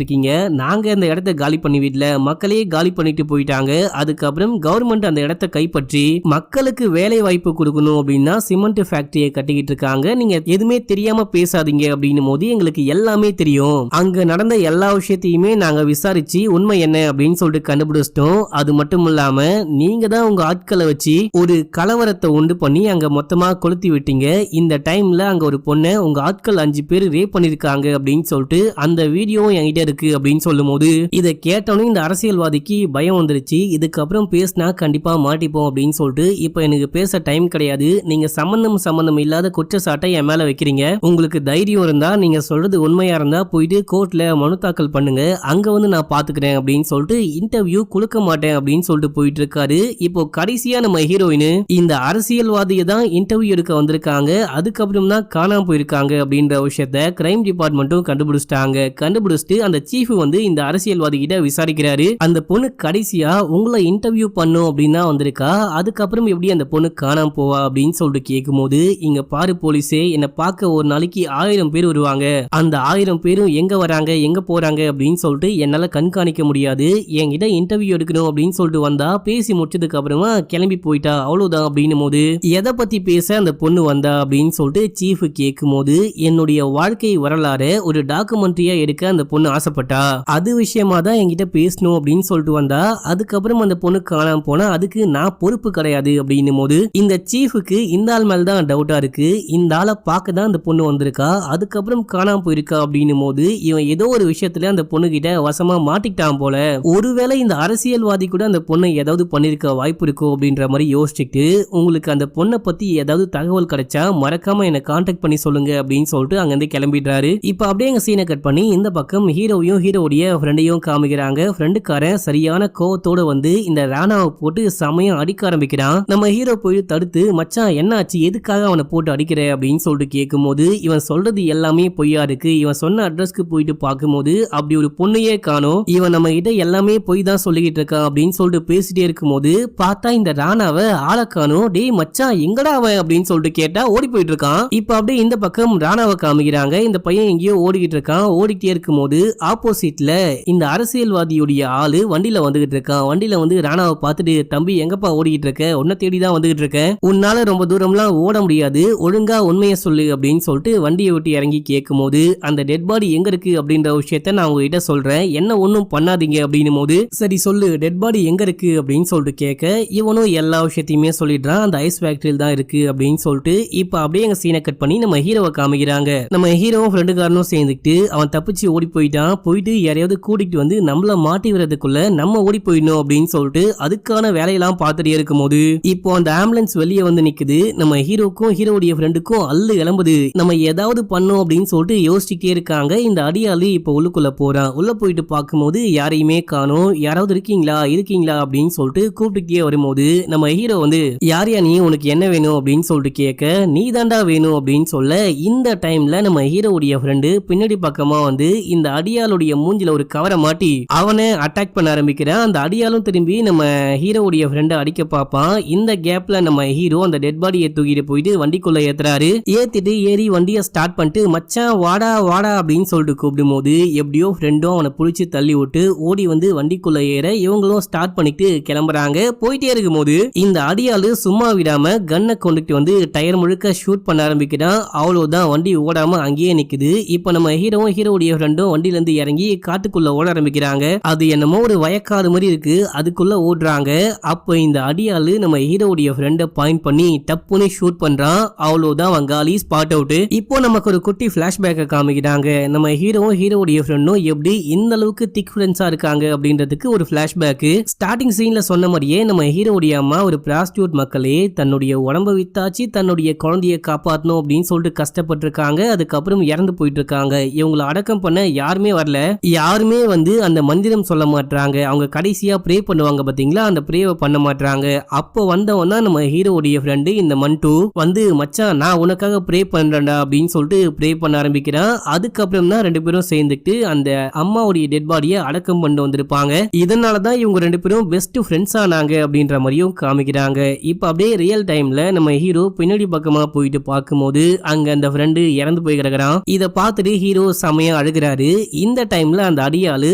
இருக்கீங்க, நாங்க அந்த இடத்த காலி பண்ணி வீட்ல மக்களையே காலி பண்ணிட்டு போயிட்டாங்க, அதுக்கப்புறம் கவர்மெண்ட் அந்த இடத்த கைப்பற்றி மக்களுக்கு வேலை வாய்ப்பு கொடுக்கணும் அப்படின்னா சிமெண்ட் ஃபேக்டரியை கட்டிக்கிட்டு இருக்காங்க, நீங்க எதுவுமே தெரியாம பேசாதீங்க அப்படின்னும் போது எங்களுக்கு எல்லாமே தெரியும், அங்க நடந்த எல்லா விஷயத்தையுமே நாங்க விசாரிச்சு உண்மை என்ன அப்படின்னு சொல்லிட்டு கண்டுபிடிச்சிட்டோம், அது மட்டும் இல்லாம நீங்க தான் உங்க ஆட்களை வச்சு ஒரு கலவரத்தை உண்டு பண்ணி அங்க மொத்தமா கொளுத்தி விட்டீங்க, இந்த டைம்ல அங்க ஒரு பொண்ணை உங்க ஆட்கள் 5 பேர் ரேப் பண்ணிருக்காங்க அப்படின்னு சொல்லிட்டு அந்த வீடியோவும் என்கிட்ட இருக்கு அப்படின்னு சொல்லும் போது இதை கேட்டோன்னு இந்த அரசியல்வாதிக்கு பயம் வந்துருச்சு. இதுக்கப்புறம் பேசினா கண்டிப்பா மாட்டிப்போம் அப்படின்னு சொல்லிட்டு இப்ப எனக்கு பேச டைம் கிடையாது, நீங்க சம்பந்தம் இல்லாத குற்றச்சாட்டை என் மேல வைக்கிறீங்க, உங்களுக்கு தைரியம் இருந்தா நீங்க சொல்றது உண்மையா இருந்தா போயிட்டு கோர்ட்ல மனு தாக்கல் பண்ணுங்க, அங்க வந்து நான் பாத்துக்கிறேன் அப்படின்னு சொல்லிட்டு இன்டர்வியூ கொடுக்க மாட்டேன் அப்படின்னு சொல்லிட்டு போயிட்டு இருக்காரு. இப்போ கடைசியா நம்ம ஹீரோயின் இந்த அரசியல்வாதியை தான் இன்டர்வியூ எடுக்க வந்திருக்காங்க, அதுக்கப்புறம் தான் காணாம போயிருக்காங்க அப்படின்ற விஷயத்த கிரைம் டிபார்ட்மெண்ட்டும் கண்டுபிடிச்சிட்டு அந்த சீஃப் வந்து இந்த அரசியல்வாதி கிட்ட விசாரிக்கிறாரு. அந்த பொண்ணு கடைசியா உங்களை இன்டர்வியூ பண்ணும் அப்படின்னா வந்திருக்கா, அதுக்கப்புறம் எப்படி அந்த பொண்ணு காணாம போவா அப்படின்னு சொல்லிட்டு கேட்கும் போது இங்க பாரு போலீஸே, என்ன பார்க்க ஒரு நாளைக்கு 1000 பேர் வருவாங்க, அந்த 1000 பேரும் எங்க வராங்க எங்க போறாங்க அப்படின்னு சொல்லிட்டு என்னால கண்காணிக்க முடியாது, என்கிட்ட இன்டர்வியூ எடுக்கணும் அப்படின்னு சொல்லிட்டு வந்தா பேசி முடிச்சதுக்கு அப்புறமா கிளம்பி போயிட்டா அவ்வளவுதான் அப்படின்னும் போது எதை பத்தி பேச அந்த பொண்ணு வந்தா அப்படின்னு சொல்லிட்டு சீஃப் கேட்கும் போது என்னுடைய வாழ்க்கை வரலாறு ஒரு டாக்குமெண்ட்ரியா எடுக்க அந்த பொண்ணு ஆசைப்பட்டா, அது விஷயமா தான் என்கிட்ட பேசணும் அப்படின்னு சொல்லிட்டு வந்தா, அதுக்கப்புறம் அந்த பொண்ணு காணாம போனா அதுக்கு நான் பொறுப்பு கிடையாது அப்படின்னும் போது இந்த சீஃபுக்கு இந்த ஆள் மேல தான் டவுட்டா இருக்கு, இந்த ஆளை பார்க்க தான் அந்த பொண்ணு வந்திருக்கா, அதுக்கப்புறம் காணாம போயிருக்கா அப்படின்னும் போது இவன் ஏதோ ஒரு விஷயத்துல அந்த பொண்ணு கிட்ட வசமா மாட்டிக்கிட்டான் போல, ஒருவேளை இந்த அரசியல்வாதி கூட அந்த பொண்ணை ஏதாவது பண்ணிருக்க வாய்ப்பு இருக்கோ அப்படின்ற மாதிரி யோசிச்சுட்டு உங்களுக்கு அந்த பொண்ணை பத்தி ஏதாவது தகவல் கிடைச்சா மறக்காம என்ன கான்டாக்ட் பண்ணி சொல்லுங்க அப்படின்னு சொல்லிட்டு அங்கிருந்து கிளம்பிடுறாரு. இப்ப அப்படியே எங்க சீனை கட் பண்ணி இந்த பக்கம் ஹீரோவையும் ஹீரோடைய ஃப்ரெண்டையும் காமிக்கிறாங்க. ஃப்ரெண்டுக்காரன் சரியான கோவத்தோட வந்து இந்த ராணாவை போட்டு செமையா அடிக்க ஆரம்பிக்கிறான். நம்ம ஹீரோ போய் தடுத்து மச்சான் என்னாச்சு, எதுக்காக அவனை போட்டு அடிக்கிற அப்படின்னு சொல்லிட்டு கேட்கும்போது இவன் சொல்றது எல்லாமே பொய்யா இருக்கு. இவன் சொன்ன அட்ரஸ்க்கு போயிட்டு பார்க்கும்போது அப்படி ஒரு பொண்ணையே காணோம். இவன் நம்ம கிட்ட எல்லாமே பொய் தான் சொல்லிக்கிட்டு இருக்கான் அப்படின்னு சொல்லிட்டு பேசிட்டே இருக்கும்போது பார்த்தா இந்த ராணாவை ஆளை காணோம். டேய் மச்சான் எங்கடா அவன் அப்படின்னு சொல்லிட்டு கேட்டா ஓடி போயிட்டு இருக்கான். இப்ப அப்படியே இந்த பக்கம் ராணாவை காமிக்கிறாங்க. இந்த பையன் எங்கேயோ ஓடிக்கிட்டு இருக்கான். ஓடிட்டே இருக்கும்போது ஆப்போசிட்ல இந்த அரசியல்வாதியுடைய ஆளு வண்டியில வந்துகிட்டு இருக்கான். வண்டியில வந்து ராணாவை பார்த்துட்டு தம்பி எங்கப்பா ஓடிக்கிட்டு இருக்க, உன்னை தேடி தான் வந்துகிட்டு இருக்கேன், உன்னால ரொம்ப தூரம்லாம் ஓட முடியாது, ஒழுங்கா உண்மையை சொல்லு அப்படின்னு சொல்லிட்டு வண்டியை விட்டு இறங்கி கேட்கும்போது அந்த டெட் பாடி எங்க இருக்கு அப்படின்ற விஷயத்த நான் உங்ககிட்ட சொல்றேன், என்ன ஒன்னும் பண்ணாதீங்க அப்படின்னும் போது சரி சொல்லு டெட் பாடி எங்க இருக்கு அப்படின்னு சொல்லிட்டு கேட்க இவனும் எல்லா விஷயத்தையுமே சொல்லிடுறான். அந்த ஐஸ் ஃபேக்டரியில் தான் இருக்கு அப்படின்னு சொல்லிட்டு இப்ப அப்படியே எங்க சீனை கட் பண்ணி நம்ம ஹீரோவை காமிக்கிறாங்க. நம்ம ஹீரோவும் ஃப்ரெண்டுக்காரனும் சேர்ந்துக்கிட்டு அவன் தப்பிச்சு ஓடி போயிட்டான். போயிட்டு யாரையாவது கூட்டிட்டு வந்து நம்மள மாட்டி விடுறதுக்குள்ள நம்ம ஓடி போயிடணும் அப்படின்னு சொல்லிட்டு அதுக்கான வேலையெல்லாம் பார்த்துட்டே இருக்கும்போது இப்போ அந்த ஆம்புலன்ஸ் வெளியே வந்து நிக்குது. நம்ம ஹீரோக்கும் ஹீரோடைய ஃப்ரெண்டுக்கும் அல்லு கிளம்புது. நம்ம ஏதாவது பண்ணோம் அப்படின்னு சொல்லிட்டு யோசிச்சுட்டே இருக்காங்க. இந்த அடியாளு இப்போ உள்ளுக்குள்ள போறான். உள்ள போயிட்டு பார்க்கும்போது யாரையுமே காணோம். யாராவது இருக்கீங்களா அப்படின்னு சொல்லிட்டு கூப்பிட்டுட்டே வரும்போது நம்ம ஹீரோ வந்து யாரையா நீ, உனக்கு என்ன வேணும் அப்படின்னு சொல்லிட்டு கேட்க நீ தாண்டா வேணும் அப்படின்னு சொல்ல இந்த டைம்ல நம்ம ஹீரோவுடைய ஃப்ரெண்டு பின்னாடி பக்கமா வந்து இந்த அடியாளுடைய மூஞ்சில ஒரு கவரை மாட்டி அவனை அட்டாக் பண்ண ஆரம்பிக்கிறான். அந்த அடியாலும் திரும்பி நம்ம ஹீரோவுடைய ஃப்ரெண்டை அடிக்க பார்ப்பான். இந்த கேப்ல நம்ம ஹீரோ அந்த டெட் பாடியை தூக்கிட்டு போயிட்டு வண்டிக்குள்ள ஏத்துறாரு. ஏத்திட்டு ஏறி வண்டியை ஸ்டார்ட் பண்ணிட்டு மச்சான் வாடா வாடா அப்படின்னு சொல்லிட்டு கூப்பிடும் போது எப்படியோ ஃப்ரெண்டும் அவனை புடிச்சு தள்ளி விட்டு ஓடி வந்து வண்டிக்குள்ள ஏற இவங்களும் ஸ்டார்ட் பண்ணிட்டு கிளம்புறாங்க. போயிட்டே இருக்கும் போது இந்த அடியாளு சும்மா விடாம கன்னை கொண்டுட்டு வந்து டயர் முழுக்க ஷூட் பண்ண ஆரம்பிக்கிறான். அவ்வளவுதான் வண்டி ஓடாம அங்கேயே நிக்குது. இப்ப நம்ம ஹீரோவும் ஹீரோவுடைய ஃப்ரெண்டும் வண்டியில இருந்து இறங்கி காட்டுக்குள்ள ஓட ஆரம்பிக்கிறாங்க. அது என்னமோ ஒரு வயக்காடு மாதிரி இருக்கு, அதுக்குள்ள ஓடுறாங்க. அப்ப இந்த அடியாளு நம்ம ஹீரோவுடைய ஃப்ரெண்டை பாயிண்ட் பண்ணி டப்புன்னு ஷூட் பண்றான். அவ்வளவுதான் வங்காளி ஸ்பாட் அவுட். இப்போ நமக்கு ஒரு குட்டி பிளாஷ்பேக்கை காமிக்கிறாங்க. நம்ம ஹீரோவும் ஹீரோவுடைய ஃப்ரெண்டும் எப்படி இந்த அளவுக்கு திக் ஃப்ரெண்ட்ஸா இருக்காங்க அப்படின்றதுக்கு ஒரு பிளாஷ்பேக். ஸ்டார்டிங் சீன்ல சொன்ன மாதிரியே நம்ம ஹீரோவுடைய அம்மா ஒரு பிராஸ்டியூட் மக்களே தன்னுடைய உடம்ப வித்தாச்சு தன்னுடைய குழந்தைய காப்பாற்றணும் அப்படின்னு சொல்லிட்டு கஷ்டப்பட்டு இருக்காங்க. அதுக்கப்புறம் இறந்து போயிட்டு இருக்காங்க. இவங்களை அடக்கம் பண்ண யாருமே வரல. யாருமே வந்து அந்த மந்திரம் சொல்ல மாட்டாங்க. அவங்க கடைசியா ப்ரே பண்ணுவாங்க பாத்தீங்களா, அந்த ப்ரேவை பண்ண மாட்டாங்க. அப்போ வந்தவன் தான் நம்ம ஹீரோவுடைய ஃப்ரெண்டு இந்த மண்டு வந்து மச்சான் நான் உனக்காக ப்ரே பண்றேன்டா அப்படின்னு சொல்லிட்டு ப்ரே பண்ண ஆரம்பிக்கிறான். அதுக்கப்புறம் தான் ரெண்டு பேரும் சேர்ந்துட்டு அந்த அம்மாவுடைய டெட் பாடியை அடக்கம் பண்ணிட்டு வந்திருப்பாங்க. இதனாலதான் இவங்க ரெண்டு பேரும் பெஸ்ட் ஃப்ரெண்ட்ஸ் ஆனாங்க அப்படின்ற மாதிரியும் காமிக்கிறாங்க. இப்ப அப்படியே ரியல் டைம்ல நம்ம ஹீரோ பின்னாடி பக்கமா போயிட்டு பார்க்கும்போது அங்க அந்த ஃப்ரெண்டு இறந்து போய் கிடக்குறான். இத பார்த்துட்டு ஹீரோ செமையா அழுகிறாரு. இந்த டைம்ல அந்த அடியாளு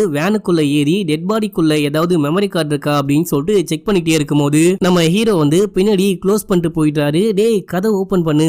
வேனுக்குள்ள ஏறி டெட் பாடிக்குள்ள ஏதாவது மெமரி கார்டு இருக்கா அப்படின்னு சொல்லிட்டு செக் பண்ணிட்டே இருக்கும்போது நம்ம ஹீரோ வந்து பின்னாடி க்ளோஸ் பண்ணிட்டு போயிட்டாரு. டேய் கதை ஓபன் பண்ணு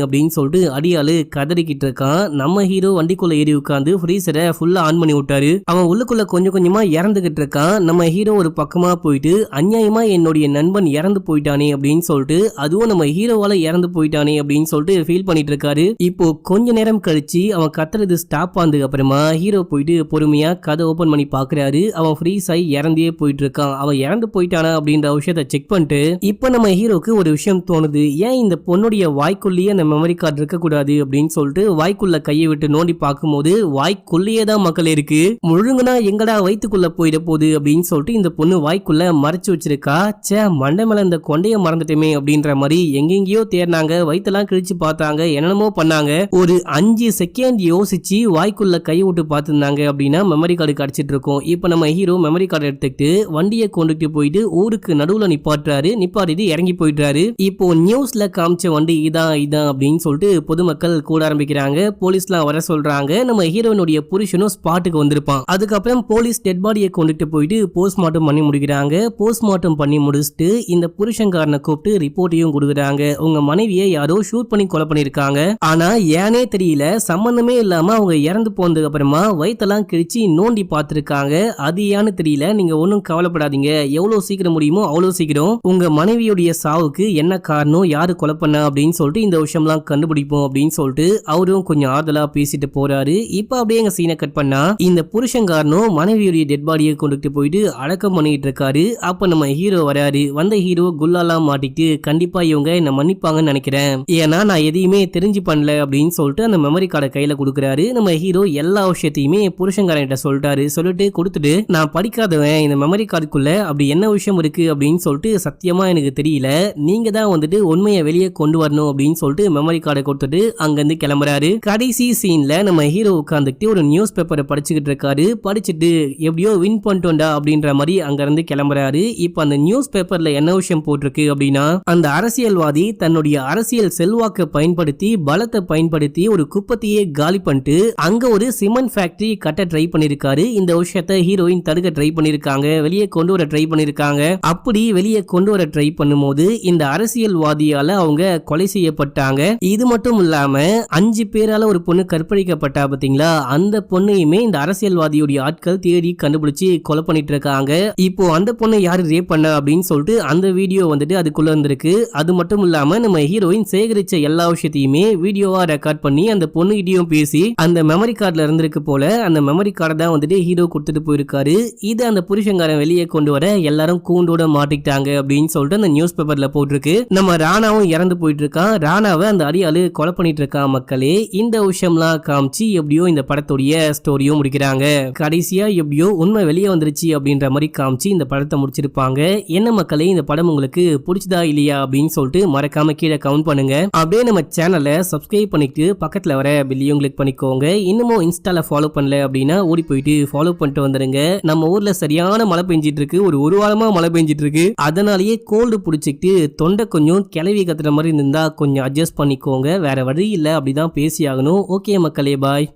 அப்படின்னு சொல்லிட்டு அடியாளு கதறிக்கிட்டு இருக்கான். நம்ம ஹீரோ வண்டிக்குள்ள ஏறி உட்காந்து ஃப்ரீசரை ஃபுல்லா ஆன் பண்ணி விட்டாரு. அவன் உள்ளுக்குள்ள கொஞ்சம் கொஞ்சமா இறந்துகிட்டு இருக்கான். நம்ம ஹீரோ ஒரு பக்கமா போயிட்டு அநியாயமா என்னுடைய நண்பன் இறந்து போயிட்டானே அப்படின்னு சொல்லிட்டு அதுவும் நம்ம ஹீரோவால இறந்து போயிட்டானே அப்படின்னு சொல்லிட்டு ஃபீல் பண்ணிட்டு இருக்காரு. இப்போ கொஞ்ச நேரம் கழிச்சு அவன் கத்துறது ஸ்டாப் ஆனதுக்கு அப்புறமா ஹீரோ போயிட்டு பொறுமையா கதை ஓபன் பண்ணி பாக்குறாரு. அவன் ஃப்ரீஸ் ஆகி இறந்தே போயிட்டு இருக்கான். அவன் இறந்து போயிட்டானா அப்படின்ற விஷயத்த செக் பண்ணிட்டு இப்ப நம்ம ஹீரோக்கு ஒரு விஷயம் தோணுது. ஏன் இந்த பொண்ணுடைய வாய்க்குள்ளேயே அந்த மெமரி கார்டு இருக்க கூடாது அப்படின்னு சொல்லிட்டு வாய்க்குள்ள கையை விட்டு நோண்டி பார்க்கும்போது வாய்க்குள்ளேயே தான் மக்கள் இருக்கு. முழுங்குனா எங்கடா வயிற்றுக்குள்ள போயிட போகுது அப்படின்னு சொல்லிட்டு இந்த பொண்ணு வாய்க்குள்ள மறைச்சு வச்சிருக்கா. சே மண்டை மேல இந்த கொண்டைய மறந்துட்டுமே அப்படின்ற மாதிரி எங்கெங்கயோ தேர்னாங்க, வயிற்றெல்லாம் கிழிச்சு பார்த்தாங்க, என்னென்னமோ பண்ணாங்க. ஒரு 5 செகண்ட் யோசிச்சு வாய்க்குள்ள கை விட்டு பார்த்துருந்தாங்க அப்படின்னா மெமரி கார்டு கிடைச்சிட்டு இருக்கும். இப்ப நம்ம ஹீரோ மெமரி கார்டு எடுத்துக்கிட்டு வண்டியை கொண்டுட்டு போயிட்டு ஊருக்கு நடுவுல நிப்பாட்டிட்டு இறங்கி போயிட்டாரு. இப்போ நியூஸ்ல காமிச்ச வண்டி இதான் அப்படின்னு சொல்லிட்டு பொதுமக்கள் கூட ஆரம்பிக்கிறாங்க. போலீஸ்லாம் வர சொல்றாங்க. நம்ம ஹீரோனுடைய புருஷனும் ஸ்பாட்டுக்கு வந்திருப்பான். அதுக்கப்புறம் போலீஸ் டெட் பாடியை கொண்டுட்டு போயிட்டு போஸ்ட்மார்ட்டம் பண்ணி முடிக்கிறாங்க. போஸ்ட்மார்ட்டம் பண்ணி முடிச்சுட்டு இந்த புருஷன்காரனை கூப்பிட்டு ரிப்போர்ட்டையும் கொடுக்குறாங்க. உங்க மனைவியை யாரோ ஷூட் பண்ணி கொலை பண்ணிருக்காங்க. ஆனா ஏனே தெரியல, சம்பந்தமே இல்லாம அவங்க இறந்து போனதுக்கு அப்புறமா வயிற்றெல்லாம் கிழிச்சு நோண்டி பார்த்திருக்காங்க. அது ஏன்னு தெரியல. நீங்க ஒன்னும் கவலைப்படாதீங்க. எவ்வளவு சீக்கிரம் முடியுமோ அவ்வளவு சீக்கிரம் உங்க மனைவியுடைய சாவுக்கு என்ன காரணம், யாரு கொலை பண்ண அப்படின்னு சொல்லிட்டு இந்த விஷயம்லாம் கண்டுபிடிப்போம் அப்படின்னு சொல்லிட்டு அவரும் கொஞ்சம் ஆறுதலா பேசிட்டு போறாரு. இப்ப அப்படியே எங்க சீனை கட் பண்ணா இந்த புருஷன்காரனும் மனைவியுடைய டெட் பாடியை கொண்டுட்டு போயிட்டு அடக்கம் பண்ணிட்டு இருக்காரு. அப்ப நம்ம ஹீரோ வராரு. வந்த ஹீரோ குல்லாலாம் மாட்டிட்டு கண்டிப்பா இவங்க என்ன மன்னிப்பாங்கன்னு நினைக்கிறேன், ஏன்னா நான் எதையுமே தெரிஞ்சு பண்ணல அப்படின்னு சொல்லிட்டு அந்த மெமரி கார்டை கையில கொடுக்குறாரு. நம்ம ஹீரோ எல்லா விஷயத்தையுமே புருஷன்காரன் சொல்லிட்டாரு. சொல்லிட்டு கொடுத்துட்டு நான் படிக்காதவன், இந்த மெமரி கார்டுக்குள்ள அப்படி என்ன விஷயம் விஷயம் இருக்கு அப்படின்னு சொல்லிட்டு சத்தியமா எனக்கு தெரியல, நீங்க தான் வந்துட்டு உண்மையை வெளியே கொண்டு வரணும் அப்படின்னு சொல்லிட்டு மெமரி கார்டை கொடுத்துட்டு அங்கிருந்து கிளம்புறாரு. கடைசி சீன்ல நம்ம ஹீரோ உட்காந்துட்டு ஒரு நியூஸ் பேப்பரை படிச்சுக்கிட்டு இருக்காரு. படிச்சுட்டு எப்படியோ வின் பண்ணிட்டோம்டா அப்படின்ற மாதிரி அங்க இருந்து கிளம்புறாரு. இப்ப அந்த நியூஸ் பேப்பர்ல என்ன விஷயம் போட்டிருக்கு அப்படின்னா, அந்த அரசியல்வாதி தன்னுடைய அரசியல் செல்வாக்கை பயன்படுத்தி பலத்தை பயன்படுத்தி ஒரு குப்பத்தையே காலி பண்ணிட்டு அங்க ஒரு சிமெண்ட் ஃபேக்டரி கட்ட ட்ரை பண்ணிருக்காரு. இந்த விஷயத்தை ஹீரோயின் தடுக்க ட்ரை பண்ணிருக்காங்க, வெளியே கொண்டு வர ட்ரை பண்ணிருக்காங்க. அப்படி வெளியே கொண்டு வர ட்ரை பண்ணும்போது இந்த அரசியல்வாதியால அவங்க கொலை செய்யப்பட்டாங்க. இது மட்டும் இல்லாம 5 பேரால ஒரு பொண்ணு கற்பழிக்கப்பட்டா பாத்தீங்களா, அந்த பொண்ணையுமே இந்த அரசியல்வாதியுடைய ஆட்கள் தேடி கண்டுபிடிச்சு கொலை பண்ணிட்டு இருக்காங்க. இப்போ அந்த பொண்ணை யாரு ரேப் பண்ண அப்படின்னு சொல்லிட்டு அந்த வீடியோ வந்துட்டு அதுக்குள்ள வந்திருக்கு. அது மட்டும் இல்லாம நம்ம ஹீரோயின் சேகரிச்ச எல்லா விஷயத்தையுமே வீடியோவா ரெக்கார்ட் பண்ணி அந்த பொண்ணுகிட்டயும் பேசி அந்த மெமரி கார்டுல இருந்திருக்கு போல, அந்த மெமரி கார்டை தான் வந்துட்டு ஹீரோ கொடுத்துட்டு போயிருக்காரு. இது அந்த புருஷங்காரன் வெளியே கொண்டு வர எல்லாரும் கூண்டோட மாட்டிக்கிட்டாங்க அப்படின்னு சொல்லிட்டு அந்த நியூஸ் பேப்பர்ல போட்டிருக்கு. நம்ம ராணாவும் இறந்து போயிட்டு இருக்கான். ராணாவை அந்த அடியாளு கொலை பண்ணிட்டு இருக்கான். மக்களே, இந்த விஷயம்லாம் காமிச்சு எப்படியோ இந்த படத்துடைய ஸ்டோரியும் முடிக்கிறாங்க. கடைசியா எப்படியோ உண்மை வெளியே வந்துருச்சு அப்படின்ற மாதிரி காமிச்சு இந்த படத்தை முடிச்சிருப்பாங்க. என்ன மக்களே, இந்த படம் உங்களுக்கு பிடிச்சதா இல்லையா அப்படின்னு சொல்லிட்டு மறக்காம கீழே கமெண்ட் பண்ணுங்க. அப்படியே நம்ம சேனலை சப்ஸ்கிரைப் பண்ணிட்டு பக்கத்துல வர பெல்லையும் கிளிக் பண்ணிக்கோங்க. இன்னமும் இன்ஸ்டால ஃபாலோ பண்ணல அப்படின்னா ஓடி போயிட்டு ஃபாலோ பண்ணிட்டு வந்துருங்க. நம்ம ஊர்ல சரியான மழை பெஞ்சிட்டு இருக்கு, ஒரு வாரமா மழை பெஞ்சிட்டு இருக்கு. அதனாலேயே கோல்டு பிடிச்சிக்கிட்டு தொண்டை கொஞ்சம் கிளவி கத்துற மாதிரி இருந்தா கொஞ்சம் அட்ஜஸ்ட் பண்ணிக்கோங்க. வேற வழி இல்லை, அப்படிதான் பேசி ஆகணும். ஓகே மக்களே, பாய்.